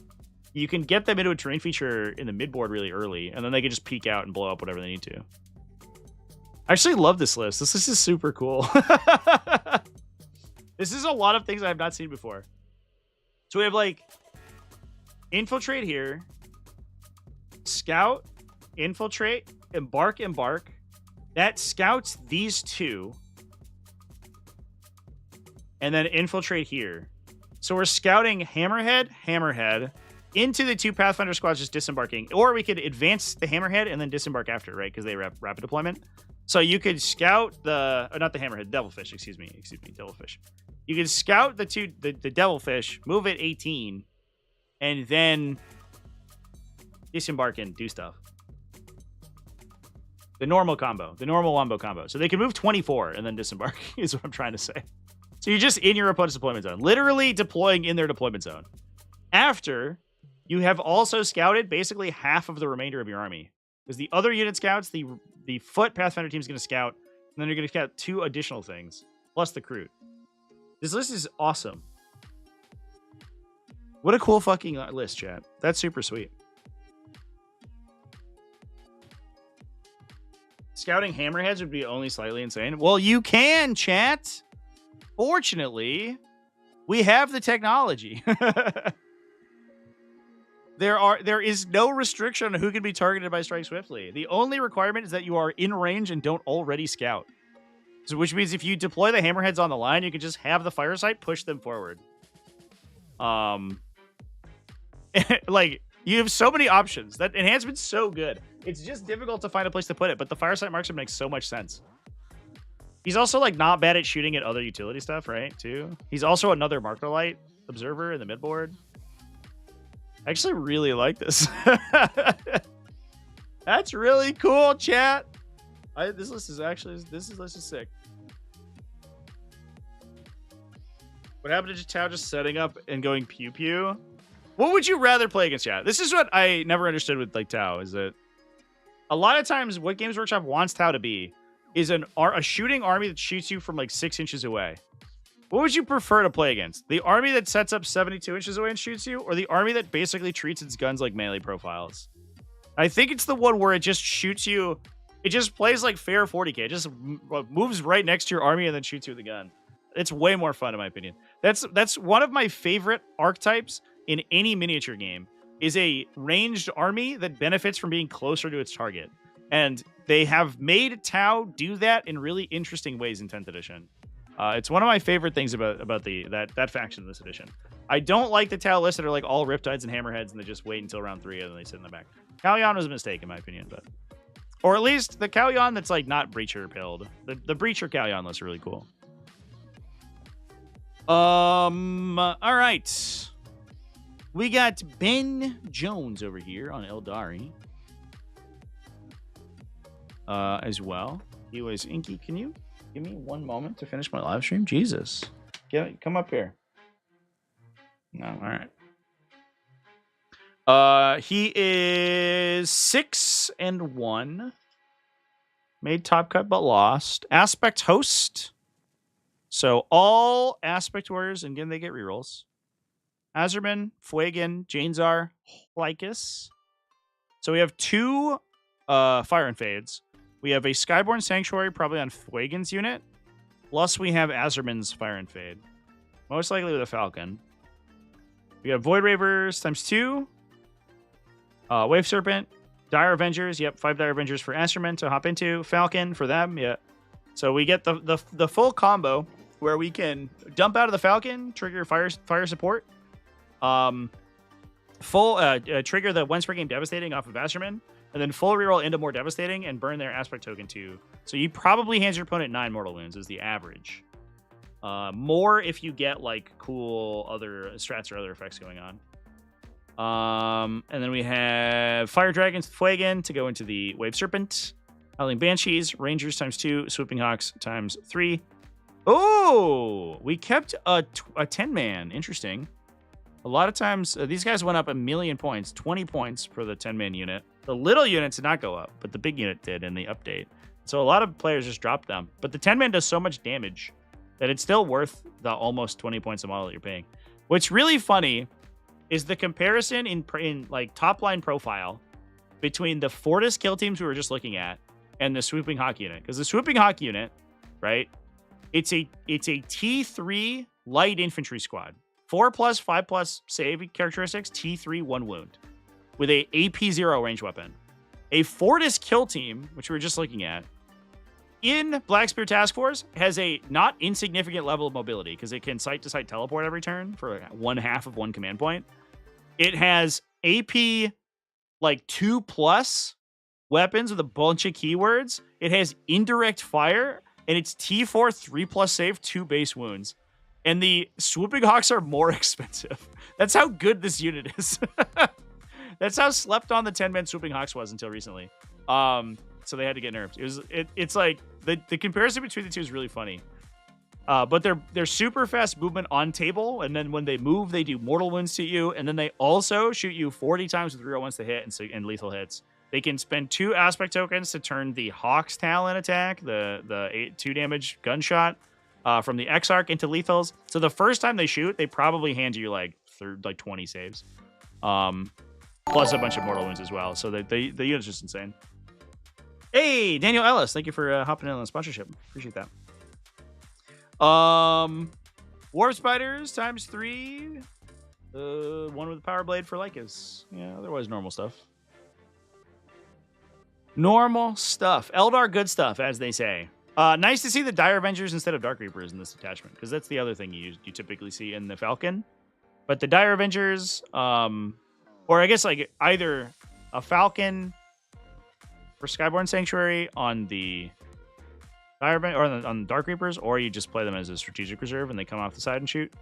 you can get them into a terrain feature in the midboard really early, and then they can just peek out and blow up whatever they need to. I actually love this list. This list is super cool. This is a lot of things I have not seen before. So we have, like, infiltrate here, scout, infiltrate, embark. That scouts these two, and then infiltrate here. So we're scouting Hammerhead into the 2 Pathfinder squads just disembarking, or we could advance the Hammerhead and then disembark after, right? Because they rapid deployment. So you could scout not the Hammerhead, Devilfish, excuse me, Devilfish. You could scout the Devilfish, move it 18, and then disembark and do stuff. The normal wombo combo. So they can move 24 and then disembark is what I'm trying to say. So you're just in your opponent's deployment zone, literally deploying in their deployment zone. After you have also scouted basically half of the remainder of your army. Because the other unit scouts, the foot Pathfinder team is going to scout, and then you're going to scout 2 additional things, plus the Kroot. This list is awesome. What a cool fucking list, chat. That's super sweet. Scouting Hammerheads would be only slightly insane. Well, you can, chat. Fortunately, we have the technology. There is no restriction on who can be targeted by Strike Swiftly. The only requirement is that you are in range and don't already scout. So, which means if you deploy the hammerheads on the line, you can just have the fire sight push them forward. Like, you have so many options. That enhancement's so good. It's just difficult to find a place to put it, but the fire sight marksman makes so much sense. He's also, like, not bad at shooting at other utility stuff, right, too? He's also another marker light observer in the midboard. I actually really like this. That's really cool, chat. This list is sick. What happened to Tao just setting up and going pew pew? What would you rather play against, chat? This is what I never understood with like Tao, is that a lot of times what Games Workshop wants Tao to be is a shooting army that shoots you from like 6 inches away. What would you prefer to play against? The army that sets up 72 inches away and shoots you, or the army that basically treats its guns like melee profiles? I think it's the one where it just shoots you. It just plays like fair 40k. It just moves right next to your army and then shoots you with a gun. It's way more fun, in my opinion. That's one of my favorite archetypes in any miniature game, is a ranged army that benefits from being closer to its target. And they have made Tau do that in really interesting ways in 10th edition. It's one of my favorite things about that faction in this edition. I don't like the Tau lists that are like all Riptides and Hammerheads and they just wait until round 3 and then they sit in the back. Kalyan was a mistake, in my opinion, but... Or at least the Kalyan that's like not Breacher pilled. The Breacher Kalyan looks really cool. All right. We got Ben Jones over here on Aeldari. As well. He was Inky. Can you give me one moment to finish my live stream? Jesus. Come up here. No, all right. He is 6-1. Made top cut but lost. Aspect host. So all aspect warriors, and again they get rerolls. Azerman, Fuegan, Janezar, Lycus. So we have 2 fire and fades. We have a Skyborn Sanctuary probably on Fuegan's unit. Plus we have Azerman's fire and fade. Most likely with a Falcon. We have Void Ravers times 2. Wave Serpent. Dire Avengers. Yep, 5 Dire Avengers for Azerman to hop into. Falcon for them. Yeah. So we get the full combo where we can dump out of the Falcon, trigger fire support. Trigger the Once per game Devastating off of Azerman, and then full reroll into more Devastating and burn their Aspect token too. So you probably hand your opponent 9 mortal wounds is the average. More if you get like cool other strats or other effects going on. And then we have Fire Dragons, Fuegan to go into the Wave Serpent, Howling Banshees, Rangers times 2, Swooping Hawks times 3. Oh, we kept a 10-man. Interesting. A lot of times, these guys went up 1,000,000 points, 20 points for the 10-man unit. The little units did not go up, but the big unit did in the update. So a lot of players just dropped them. But the 10-man does so much damage that it's still worth the almost 20 points a model that you're paying. What's really funny is the comparison in like top line profile between the Fortis kill teams we were just looking at and the Swooping Hawk unit. Because the Swooping Hawk unit, right? It's a T3 light infantry squad. 4+, 5+ save characteristics, T3, 1 wound. With a AP0 range weapon. A Fortis kill team, which we were just looking at, in Black Spear Task Force, has a not insignificant level of mobility, because it can site-to-site teleport every turn for 1/2 of 1 command point. It has AP, like, 2+ weapons with a bunch of keywords. It has indirect fire, and it's T4, 3+ save, 2 base wounds. And the Swooping Hawks are more expensive. That's how good this unit is. That's how slept on the 10-man Swooping Hawks was until recently. So they had to get nerfed. It's like the comparison between the two is really funny. But they're super fast movement on table, and then when they move, they do mortal wounds to you, and then they also shoot you 40 times with reroll ones to hit and lethal hits. They can spend 2 aspect tokens to turn the Hawk's Talon attack, the 2 damage gunshot, from the Exarch into lethals. So the first time they shoot, they probably hand you like 20 saves, plus a bunch of mortal wounds as well. So the unit's just insane. Hey, Daniel Ellis, thank you for hopping in on the sponsorship. Appreciate that. Warp Spiders times 3. One with the power blade for Lycus. Yeah, otherwise normal stuff. Normal stuff. Eldar good stuff, as they say. Nice to see the Dire Avengers instead of Dark Reapers in this attachment, because that's the other thing you typically see in the Falcon. But the Dire Avengers, or I guess like either a Falcon for Skyborn Sanctuary on the Dire or on Dark Reapers, or you just play them as a strategic reserve and they come off the side and shoot.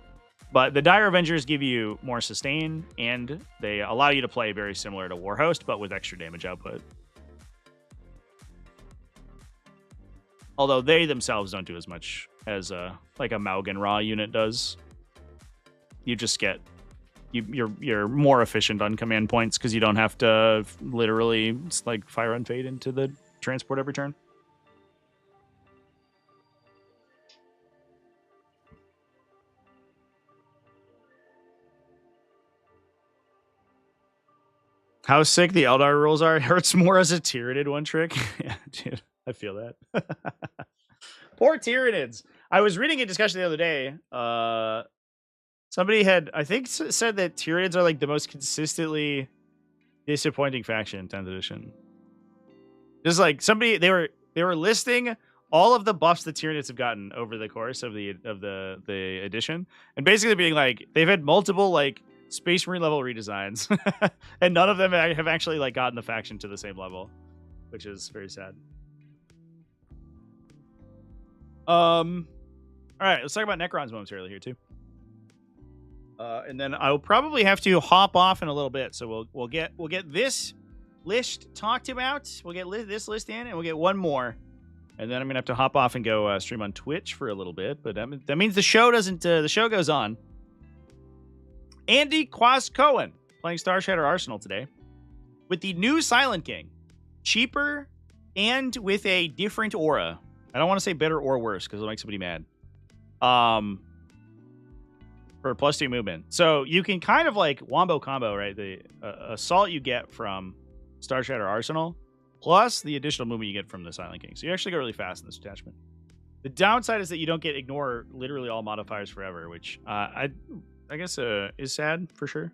But the Dire Avengers give you more sustain, and they allow you to play very similar to Warhost, but with extra damage output. Although they themselves don't do as much as like a Maugan Raw unit does. You just get you're more efficient on command points because you don't have to literally like fire and fade into the transport every turn. How sick the Eldar rules are. It hurts more as a Tyranid one trick. Yeah, dude, I feel that. Poor Tyranids. I was reading a discussion the other day. Somebody had, I think, said that Tyranids are like the most consistently disappointing faction in 10th edition. Just like somebody, they were listing all of the buffs the Tyranids have gotten over the course of the edition, and basically being like they've had multiple like Space Marine level redesigns, and none of them have actually like gotten the faction to the same level, which is very sad. All right, let's talk about Necrons momentarily here too, and then I'll probably have to hop off in a little bit. So we'll get this list talked about. We'll get this list in, and we'll get one more, and then I'm gonna have to hop off and go stream on Twitch for a little bit. But that means the show doesn't. The show goes on. Andy Quas Cohen playing Star Shatter Arsenal today with the new Silent King, cheaper and with a different aura. I don't want to say better or worse because it'll make somebody mad. For +2 movement, so you can kind of like wombo combo, right? The assault you get from Star Shatter Arsenal plus the additional movement you get from the Silent King. So you actually go really fast in this attachment. The downside is that you don't get ignore literally all modifiers forever, which I guess is sad for sure.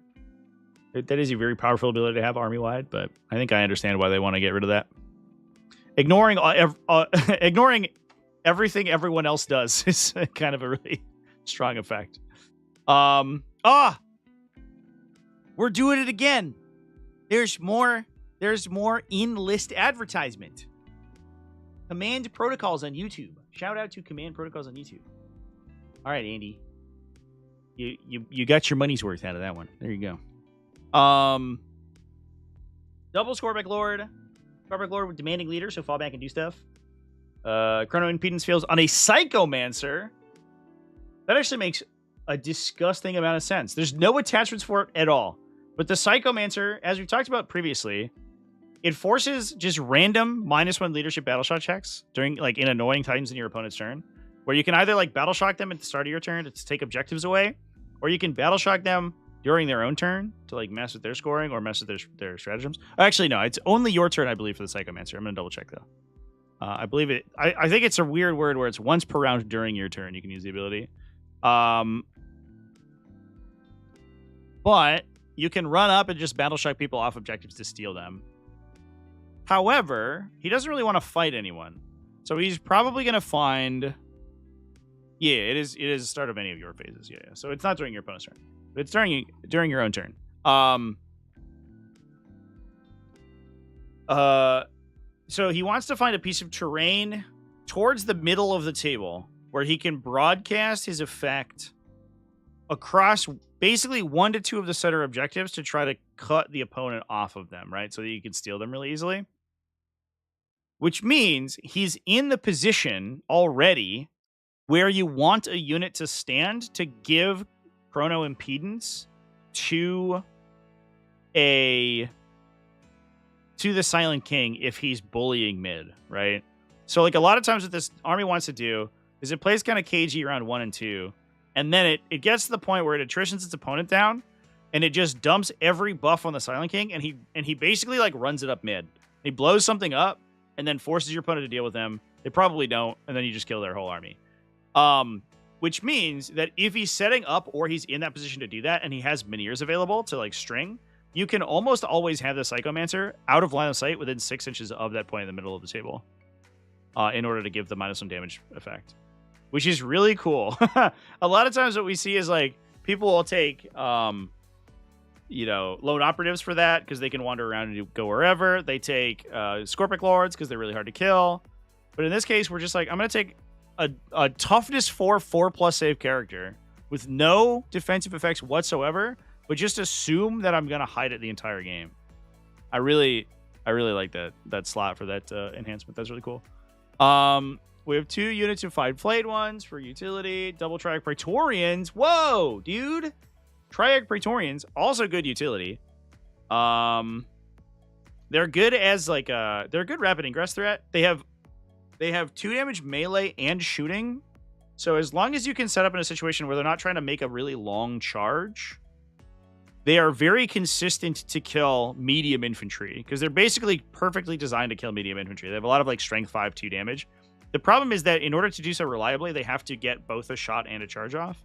That is a very powerful ability to have army-wide, but I think I understand why they want to get rid of that. Ignoring everything everyone else does is kind of a really strong effect. We're doing it again. There's more in-list advertisement. Command Protocols on YouTube. Shout out to Command Protocols on YouTube. All right, Andy. You got your money's worth out of that one. There you go. Double Scoreback Lord. Scoreback Lord with demanding leader, so fall back and do stuff. Chrono Impedance fails on a Psychomancer. That actually makes a disgusting amount of sense. There's no attachments for it at all. But the Psychomancer, as we talked about previously, it forces just random -1 leadership battle shot checks during like in annoying times in your opponent's turn, where you can either like battle shock them at the start of your turn to take objectives away, or you can battle shock them during their own turn to like mess with their scoring or mess with their stratagems. Actually, no, it's only your turn, I believe, for the Psychomancer. I'm gonna double check though. I believe it. I think it's a weird word where it's once per round during your turn you can use the ability. But you can run up and just battle shock people off objectives to steal them. However, he doesn't really want to fight anyone, so he's probably gonna find. Yeah, it is the start of any of your phases. Yeah. So it's not during your opponent's turn. It's during your own turn. So he wants to find a piece of terrain towards the middle of the table where he can broadcast his effect across basically 1 to 2 of the center objectives to try to cut the opponent off of them, right? So that you can steal them really easily. Which means he's in the position already where you want a unit to stand to give chrono impedance to the Silent King if he's bullying mid, right? So like a lot of times what this army wants to do is it plays kind of cagey around 1 and 2, and then it gets to the point where it attritions its opponent down, and it just dumps every buff on the Silent King, and he basically like runs it up mid. He blows something up and then forces your opponent to deal with them. They probably don't, and then you just kill their whole army. which means that if he's setting up or he's in that position to do that and he has Minears available to like string, you can almost always have the Psychomancer out of line of sight within 6 inches of that point in the middle of the table in order to give the -1 damage effect, which is really cool. A lot of times what we see is like people will take, lone operatives for that because they can wander around and go wherever. They take Scorpic Lords because they're really hard to kill. But in this case, we're just like, I'm going to take a toughness 4+ save character with no defensive effects whatsoever, but just assume that I'm going to hide it the entire game. I really like that slot for that enhancement. That's really cool. We have 2 units of 5 flayed ones for utility. Double Triarch Praetorians. Whoa, dude. Triarch Praetorians, also good utility. They're good as like they're a good rapid ingress threat. They have 2 damage melee and shooting. So as long as you can set up in a situation where they're not trying to make a really long charge, they are very consistent to kill medium infantry because they're basically perfectly designed to kill medium infantry. They have a lot of like strength 5, 2 damage. The problem is that in order to do so reliably, they have to get both a shot and a charge off.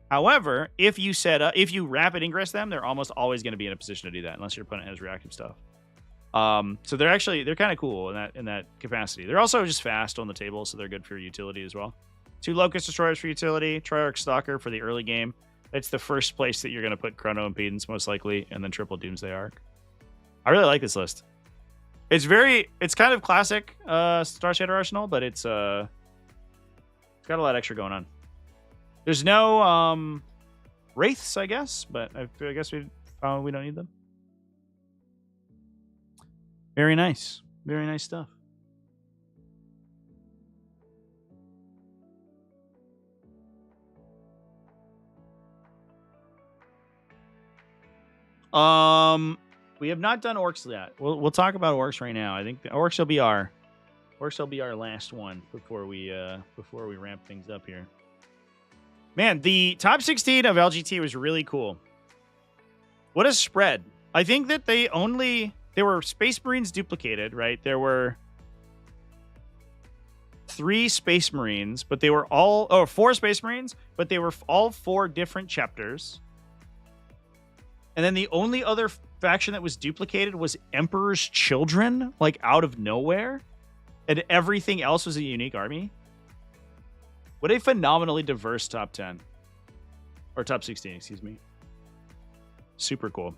However, if you rapid ingress them, they're almost always going to be in a position to do that unless your opponent has reactive stuff. So they're kind of cool in that capacity. They're also just fast on the table, so they're good for utility as well. 2 Locust Destroyers for utility, Triarch Stalker for the early game. That's the first place that you're going to put Chrono Impedance, most likely, and then triple Doomsday Arc. I really like this list. It's kind of classic Star Shadow Arsenal, but it's got a lot extra going on. There's no Wraiths, I guess, but I guess we don't need them. Very nice. Very nice stuff. We have not done Orks yet. We'll talk about Orks right now. I think the Orks will be our last one before we ramp things up here. Man, the top 16 of LGT was really cool. What a spread. I think that there were Space Marines duplicated, right? There were 3 Space Marines, but they were all 4 Space Marines, but they were all 4 different chapters. And then the only other faction that was duplicated was Emperor's Children, like out of nowhere. And everything else was a unique army. What a phenomenally diverse top 10. Or top 16, excuse me. Super cool.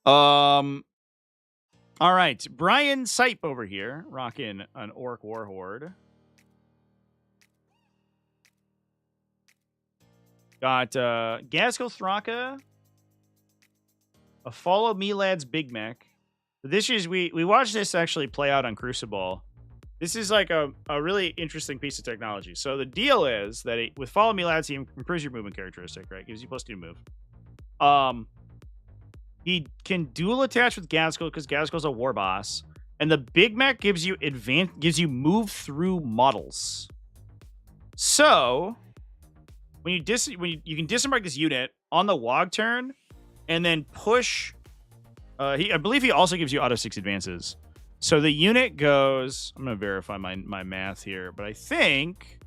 All right. Brian Sipe over here, rocking an Orc Warhorde. Got Gaskell Thraka, a Follow Me Lads Big Mech. This is we watched this actually play out on Crucible. This is like a really interesting piece of technology. So the deal is that with Follow Me Lads, he improves your movement characteristic, right? Gives you +2 move. He can dual attach with Gaskell because Gaskell's a war boss, and the Big Mech gives you move through models. So when you can disembark this unit on the WOG turn, and then push. I believe he also gives you auto 6 advances. So the unit goes. I'm gonna verify my math here, but I think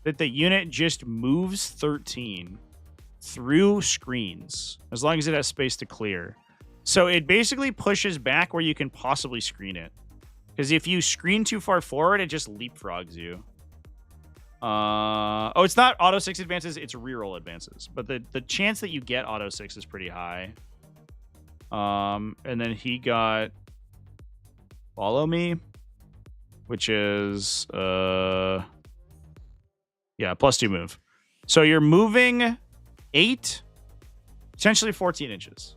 that the unit just moves 13 through screens as long as it has space to clear. So it basically pushes back where you can possibly screen it. Because if you screen too far forward, it just leapfrogs you. It's not auto 6 advances, it's reroll advances. But the chance that you get auto 6 is pretty high. And then he got Follow Me, which is +2 move. So you're moving 8, potentially 14 inches.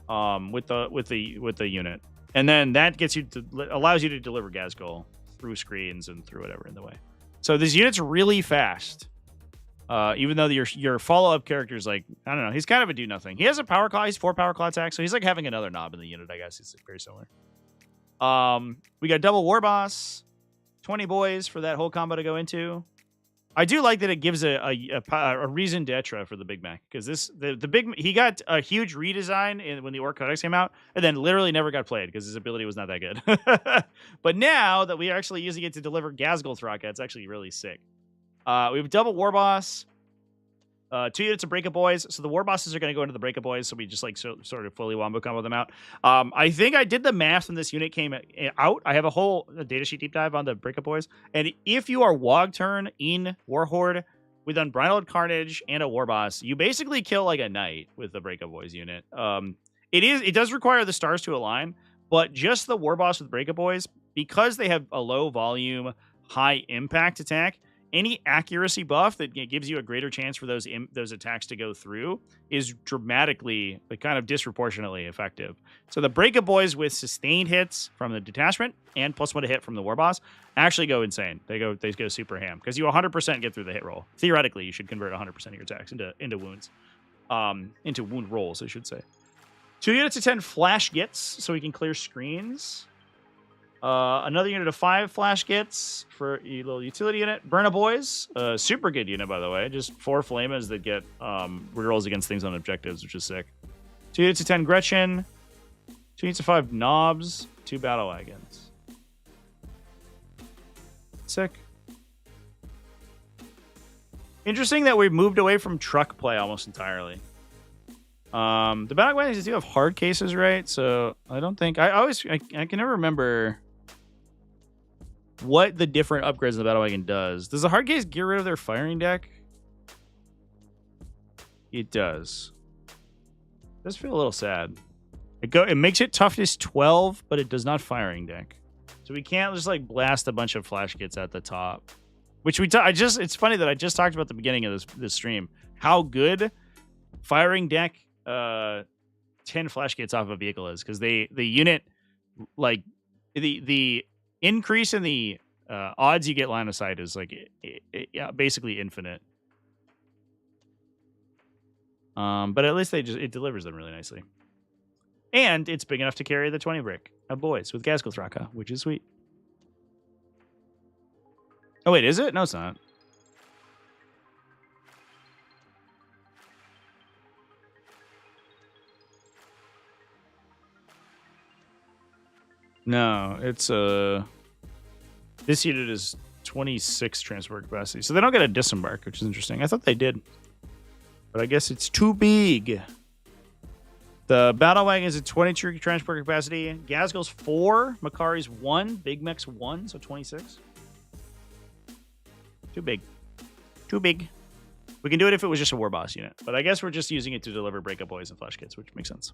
With the unit. And then that gets you allows you to deliver Gaskell through screens and through whatever in the way. So this unit's really fast. Even though your follow-up character is like, I don't know, he's kind of a do nothing. He has a power claw, he's 4 power claw attack, so he's like having another knob in the unit, I guess. It's very similar. We got double war boss, 20 boys for that whole combo to go into. I do like that it gives a reason to Etra for the Big Mac, because he got a huge redesign when the Orc Codex came out, and then literally never got played because his ability was not that good. But now that we are actually using it to deliver Ghazghkull Thraka, it's actually really sick. We have double War Boss, 2 units of Breakup Boys. So the War Bosses are going to go into the Breakup Boys, so we just like sort of fully wombo combo them out. I think I did the math when this unit came out. I have a whole datasheet deep dive on the Breakup Boys. And if you are Wog Turn in Warhorde with Unbridled Carnage and a War Boss, you basically kill like a knight with the Breakup Boys unit. It does require the stars to align, but just the War Boss with Breakup Boys, because they have a low volume, high impact attack, any accuracy buff that gives you a greater chance for those attacks to go through is dramatically, kind of disproportionately effective. So the Breakup Boys with sustained hits from the detachment and +1 to hit from the War Boss actually go insane. They go super ham because you 100% get through the hit roll. Theoretically, you should convert 100% of your attacks into wounds, into wound rolls, I should say. 2 units of 10 flash gets, so we can clear screens. Another unit of 5 flash gets for a little utility unit. Burna Boys, super good unit, by the way. Just 4 flames that get rerolls against things on objectives, which is sick. 2 units of 10 Gretchen. 2 units of 5 Knobs. 2 Battle Wagons. Sick. Interesting that we've moved away from truck play almost entirely. The Battle Wagons do have hard cases, right? So I don't think... I can never remember what the different upgrades in the Battle Wagon does. Does the hard case get rid of their firing deck? It does. It does feel a little sad. It makes it toughness 12, but it does not firing deck. So we can't just like blast a bunch of flash kits at the top. Which it's funny that I just talked about at the beginning of this stream. How good firing deck 10 flash kits off a vehicle is, because the unit, like the increase in the odds you get line of sight is like basically infinite. But at least it delivers them really nicely, and it's big enough to carry the 20 brick of boys with Ghazghkull Thraka, which is sweet. Oh wait, is it? No, it's not. No, it's this unit is 26 transport capacity, so they don't get a disembark, which is interesting. I thought they did, but I guess it's too big. The Battle Wagon is at 22 transport capacity. Ghazghkull's 4, Makari's 1, Big Mech's 1, so 26. Too big. Too big. We can do it if it was just a War Boss unit, but I guess we're just using it to deliver Breakup Boys and Flash Kits, which makes sense.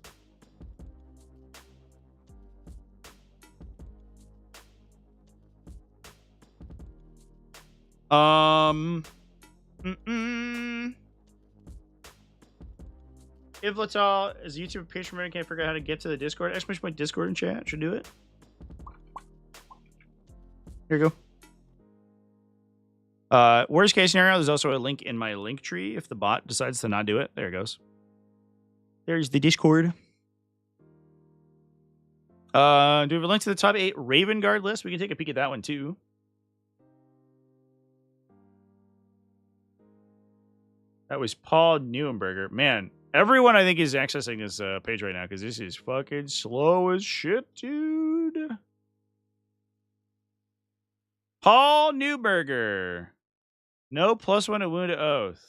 Ivlatal is a YouTube patron. Can't figure out how to get to the Discord. ! Discord in chat should do it. Here you go. Worst case scenario, there's also a link in my link tree if the bot decides to not do it. There it goes. There's the Discord. Do we have a link to the top 8 Raven Guard list? We can take a peek at that one too. That was Paul Neuenberger. Man, everyone I think is accessing this page right now because this is fucking slow as shit, dude. Paul Neuberger. No +1 to wound to oath.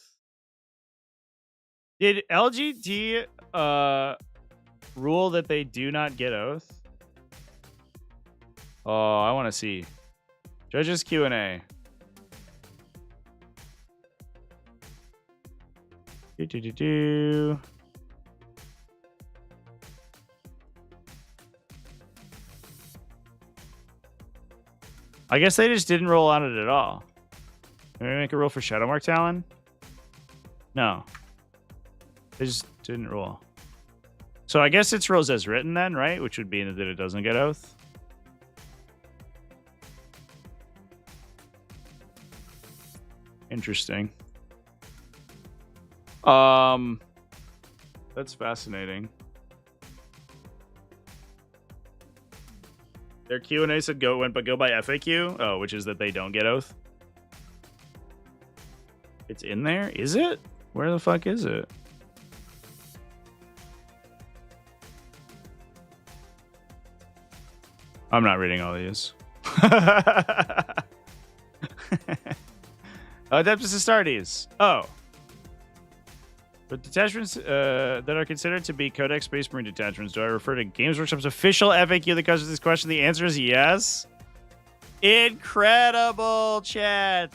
Did LGT rule that they do not get oath? Oh, I want to see. Judges Q&A. I guess they just didn't roll on it at all. Can we make a roll for Shadowmark Talon? No. They just didn't roll. So I guess it's rolls as written then, right? Which would mean that it doesn't get oath. Interesting. That's fascinating. Their Q&A said go by FAQ. Oh, which is that they don't get oath. It's in there? Is it? Where the fuck is it? I'm not reading all these. Adeptus Astartes. Oh. But detachments that are considered to be Codex Space Marine detachments, do I refer to Games Workshop's official FAQ that covers this question? The answer is yes. Incredible, chat.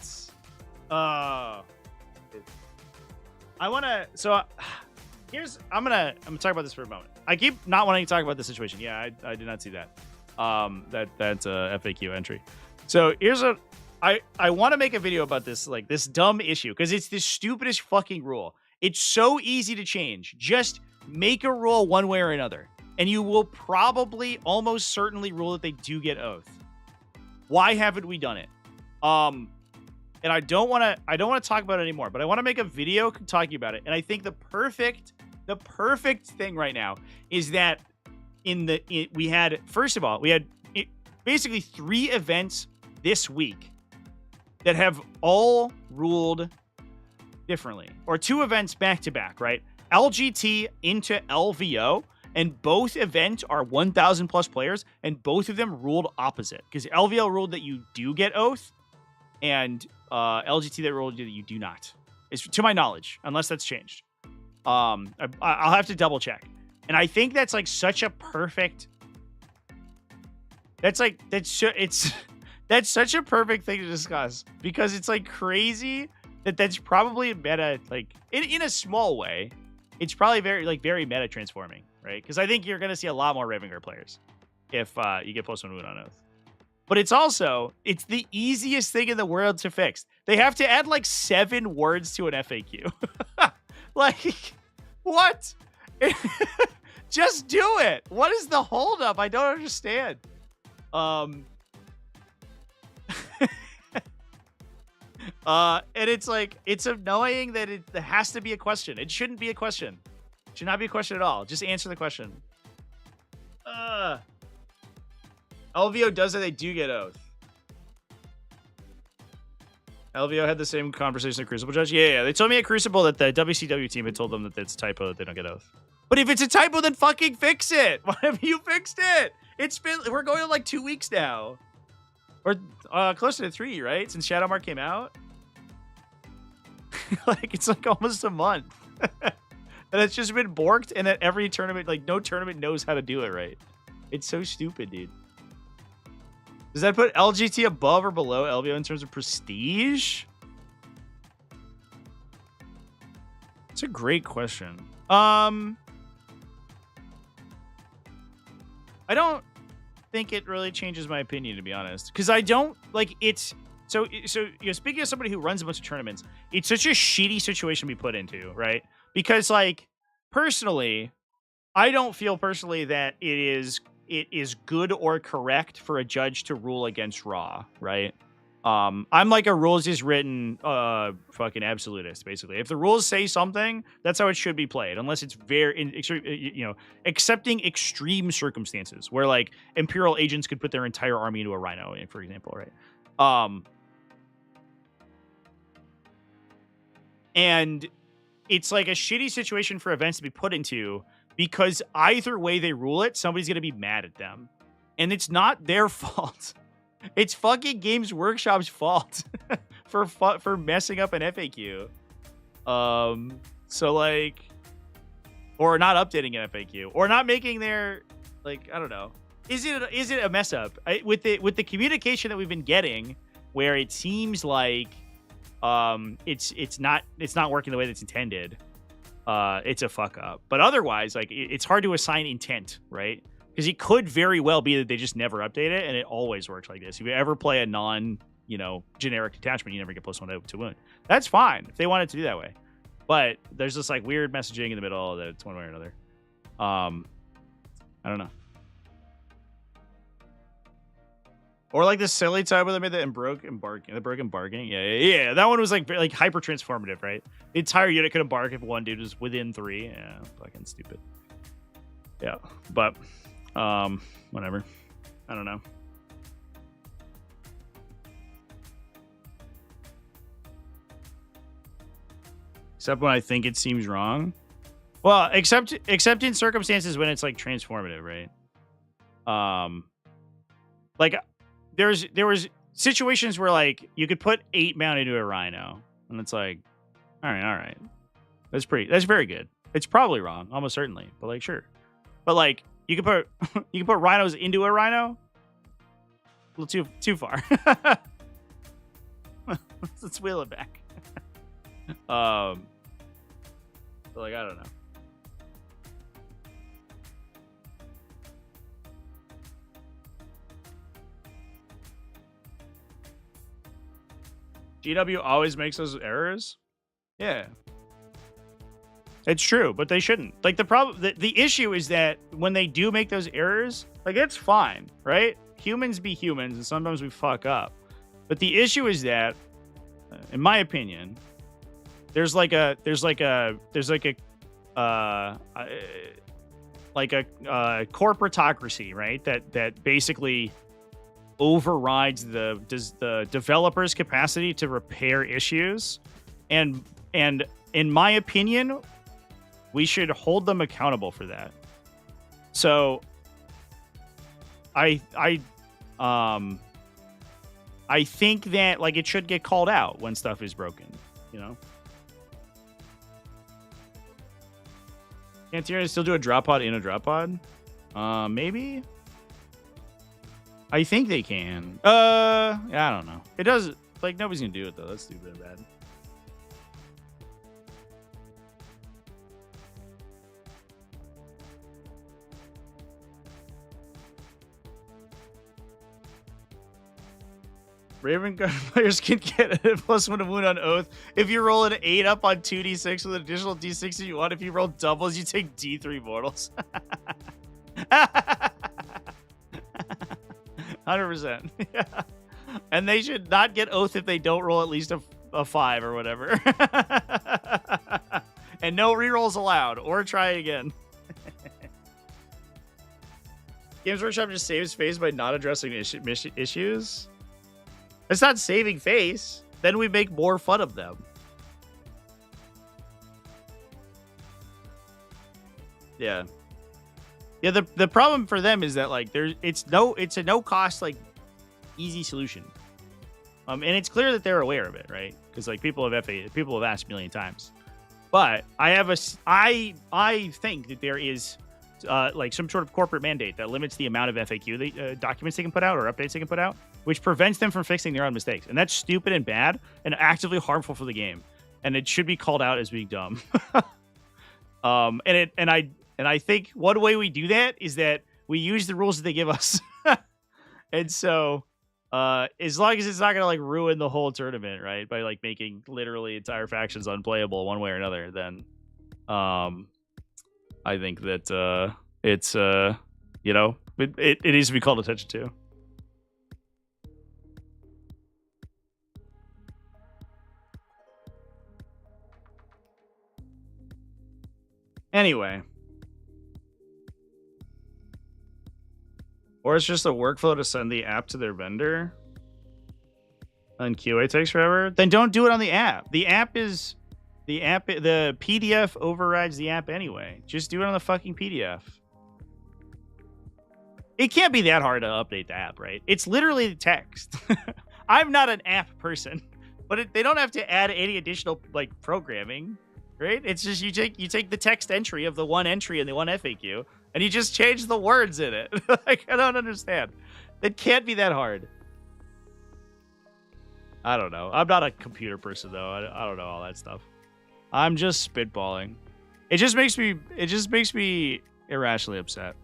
I want to. So here's. I'm gonna talk about this for a moment. I keep not wanting to talk about the situation. Yeah, I did not see that. That's a FAQ entry. So here's a. I want to make a video about this, like this dumb issue, because it's the stupidest fucking rule. It's so easy to change. Just make a rule one way or another, and you will probably almost certainly rule that they do get oath. Why haven't we done it? And I don't want to talk about it anymore, but I want to make a video talking about it. And I think the perfect thing right now is that we had basically 3 events this week that have all ruled differently, or 2 events back to back, right? LGT into LVO, and both events are 1,000 plus players, and both of them ruled opposite, because LVO ruled that you do get oath, and LGT that ruled that you do not. It's to my knowledge, unless that's changed. I'll have to double check. And I think that's like such a perfect. That's such a perfect thing to discuss, because it's like crazy that's probably meta, like in a small way. It's probably very meta transforming, right? Because I think you're going to see a lot more Ravenguard players if you get plus 1 wound on oath. But it's the easiest thing in the world to fix. They have to add like 7 words to an FAQ. Like, what? Just do it. What is the holdup? I don't understand. And it's like, it's annoying that it has to be a question. It shouldn't be a question. It should not be a question at all. Just answer the question. LVO does that, they do get oath. LVO had the same conversation at Crucible Judge. Yeah. They told me at Crucible that the WCW team had told them that it's a typo, that they don't get oath. But if it's a typo, then fucking fix it. Why have you fixed it? We're going to like 2 weeks now. Or closer to 3, right? Since Shadowmark came out. Like, it's like almost a month. And it's just been borked, and at every tournament, like, no tournament knows how to do it right. It's so stupid, dude. Does that put LGT above or below LVO in terms of prestige? It's a great question. I don't think it really changes my opinion, to be honest, because I don't like it's so speaking as somebody who runs a bunch of tournaments, it's such a shitty situation we put into, right? Because like personally, I don't feel personally that it is good or correct for a judge to rule against Raw, right? I'm like a rules is written fucking absolutist, basically. If the rules say something, that's how it should be played, unless it's accepting extreme circumstances where like Imperial agents could put their entire army into a Rhino, for example, right? And it's like a shitty situation for events to be put into, because either way they rule it, somebody's going to be mad at them. And it's not their fault. It's fucking Games Workshop's fault for messing up an FAQ. So like, or not updating an FAQ, or not making their, like, I don't know. Is it a mess up? With the communication that we've been getting, where it seems like it's not working the way that's intended. It's a fuck up. But otherwise, like, it's hard to assign intent, right? Because it could very well be that they just never update it, and it always works like this. If you ever play a generic detachment, you never get plus 1 to wound. That's fine if they want it to do that way. But there's this like weird messaging in the middle that it's one way or another. I don't know. Or like the silly type where they made the broke embarking. Yeah. That one was like hyper transformative, right? The entire unit could embark if one dude was within 3. Yeah, fucking stupid. Yeah, but whatever. I don't know. except when I think it seems wrong. Well, except in circumstances when it's like transformative, right? Like there was situations where like you could put 8 mount into a rhino, and it's like, all right, that's very good. It's probably wrong, almost certainly, but like sure, but like you can put rhinos into a rhino, a little too far. Let's wheel it back. But like I don't know. GW always makes those errors. Yeah. It's true, but they shouldn't. Like the issue is that when they do make those errors, like it's fine, right? Humans be humans, and sometimes we fuck up. But the issue is that, in my opinion, there's like a corporatocracy, right? That basically overrides the developer's capacity to repair issues, and in my opinion, we should hold them accountable for that. So I think that like it should get called out when stuff is broken, you know. Can't Tyranny still do a drop pod in a drop pod? Maybe. I think they can. I don't know. It does, like, nobody's gonna do it though. That's stupid and bad. Raven Guard players can get a +1 to wound on Oath. If you roll an 8 up on 2d6 with an additional d6 if you want. If you roll doubles, you take d3 mortals. 100%. Yeah. And they should not get Oath if they don't roll at least a 5 or whatever. And no rerolls allowed, or try again. Games Workshop just saves face by not addressing issues. It's not saving face. Then we make more fun of them. Yeah. Yeah, the problem for them is that like it's a no cost like easy solution. And it's clear that they're aware of it, right? Because like people have asked a million times. But I think that there is like some sort of corporate mandate that limits the amount of FAQ documents they can put out or updates they can put out, which prevents them from fixing their own mistakes. And that's stupid and bad and actively harmful for the game. And it should be called out as being dumb. And I think one way we do that is that we use the rules that they give us. And so as long as it's not gonna like ruin the whole tournament, right? By like making literally entire factions unplayable one way or another, then I think that it's you know, it needs to be called attention to. Anyway. Or it's just a workflow to send the app to their vendor. And QA takes forever. Then don't do it on the app. The PDF overrides the app anyway. Just do it on the fucking PDF. It can't be that hard to update the app, right? It's literally the text. I'm not an app person, but they don't have to add any additional like programming, right? It's just you take the text entry of the one entry in the one FAQ, and you just change the words in it. Like, I don't understand. It can't be that hard. I don't know. I'm not a computer person, though. I don't know all that stuff. I'm just spitballing. It just makes me irrationally upset.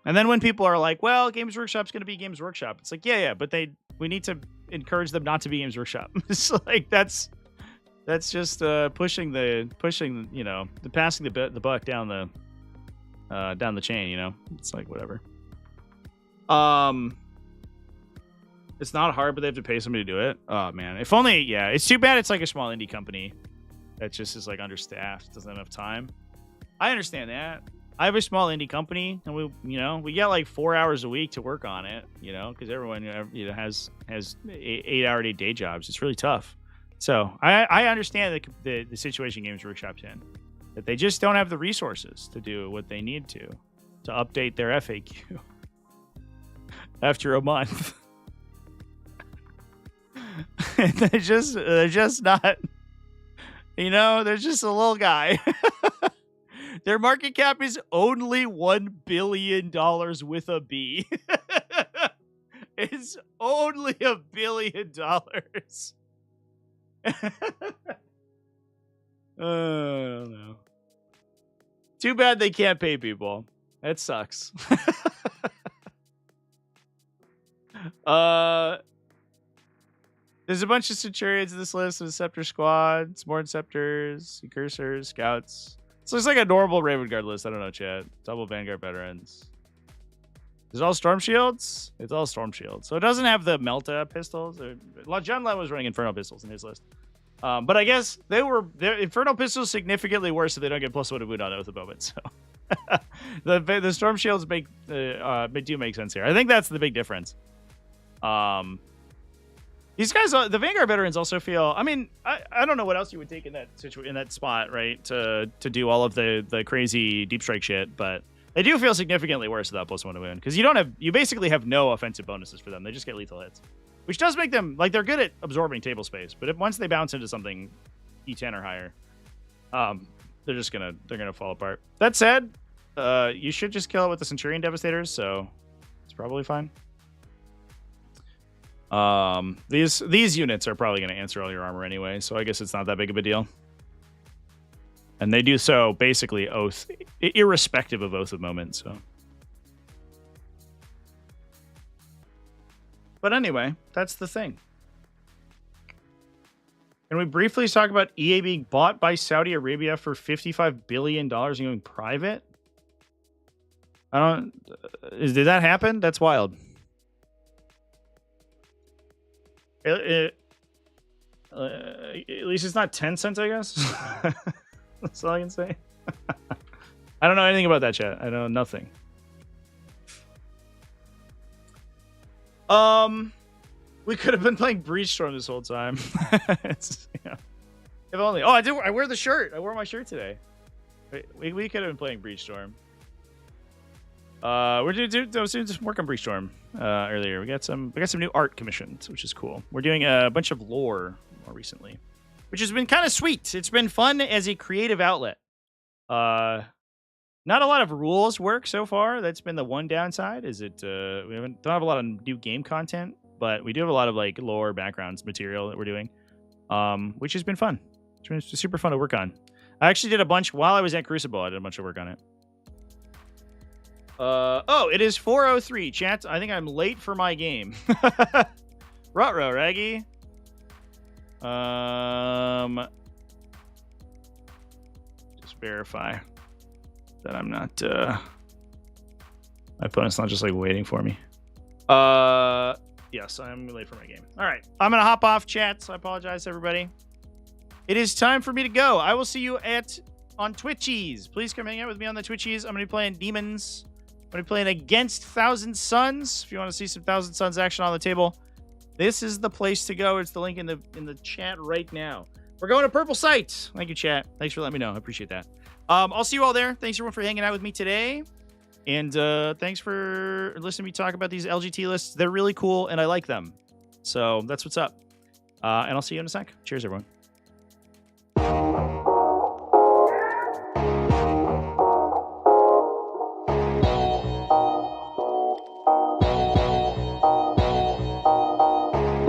And then when people are like, well, Games Workshop's going to be Games Workshop. It's like, yeah, but we need to encourage them not to be Games Workshop. It's like, that's just pushing you know, passing the buck down the chain, you know. It's like whatever. It's not hard, but they have to pay somebody to do it. Oh man, if only. Yeah, it's too bad. It's like a small indie company that just is like understaffed, doesn't have enough time. I understand that. I have a small indie company, and we get like 4 hours a week to work on it, you know, because everyone has 8-hour day jobs. It's really tough So I understand the situation Games Workshop's in, that they just don't have the resources to do what they need to update their FAQ after a month. they're just not, they're just a little guy. Their market cap is only $1 billion with a B. It's only $1 billion. I don't know. Too bad they can't pay people. That sucks. There's a bunch of Centurions in this list. A Scepter Squad, some more Scepters, Cursors, Scouts. So it's like a normal Raven Guard list. I don't know, chat. Double Vanguard Veterans. Is it all Storm Shields? It's all Storm Shields. So it doesn't have the Melta pistols. John Len was running Inferno pistols in his list. But I guess their Inferno pistols significantly worse, so they don't get +1 to wound on oath at the moment. So the Storm Shields do make sense here. I think that's the big difference. These guys, the Vanguard veterans, also feel. I mean, I don't know what else you would take in that spot, right? To do all of the crazy deep strike shit, but they do feel significantly worse without +1 to wound, because you basically have no offensive bonuses for them. They just get lethal hits, which does make them, like, they're good at absorbing table space, but once they bounce into something E10 or higher, they're gonna fall apart. That said, you should just kill it with the Centurion Devastators, so it's probably fine. These units are probably going to answer all your armor anyway, so I guess it's not that big of a deal. And they do so basically oath, irrespective of oath of moment. So, but anyway, that's the thing. Can we briefly talk about EA being bought by Saudi Arabia for $55 billion and going private? Did that happen? That's wild. At least it's not 10 cents, I guess. That's all I can say. I don't know anything about that, chat. I know nothing. We could have been playing Breachstorm this whole time. If only. Oh, I wear the shirt. I wore my shirt today. We could have been playing Breachstorm. We're doing some work on Breachstorm earlier. We got some new art commissioned, which is cool. We're doing a bunch of lore more recently, which has been kind of sweet. It's been fun as a creative outlet. Not a lot of rules work so far. That's been the one downside. Is it we don't have a lot of new game content, but we do have a lot of like lore backgrounds material that we're doing, which has been fun. It's been super fun to work on. I actually did a bunch while I was at Crucible. I did a bunch of work on it. It is 4:03, chat. I think I'm late for my game. Ruh-roh, Raggy. Just verify that I'm not, my opponent's not just like waiting for me. Yes, I'm late for my game. All right. I'm going to hop off, chat. So I apologize, everybody. It is time for me to go. I will see you on Twitchies. Please come hang out with me on the Twitchies. I'm going to be playing Demons. I'm going to be playing against Thousand Suns. If you want to see some Thousand Suns action on the table, this is the place to go. It's the link in the chat right now. We're going to Purple Site. Thank you, chat. Thanks for letting me know. I appreciate that. I'll see you all there. Thanks, everyone, for hanging out with me today. And thanks for listening to me talk about these LGT lists. They're really cool, and I like them. So that's what's up. And I'll see you in a sec. Cheers, everyone.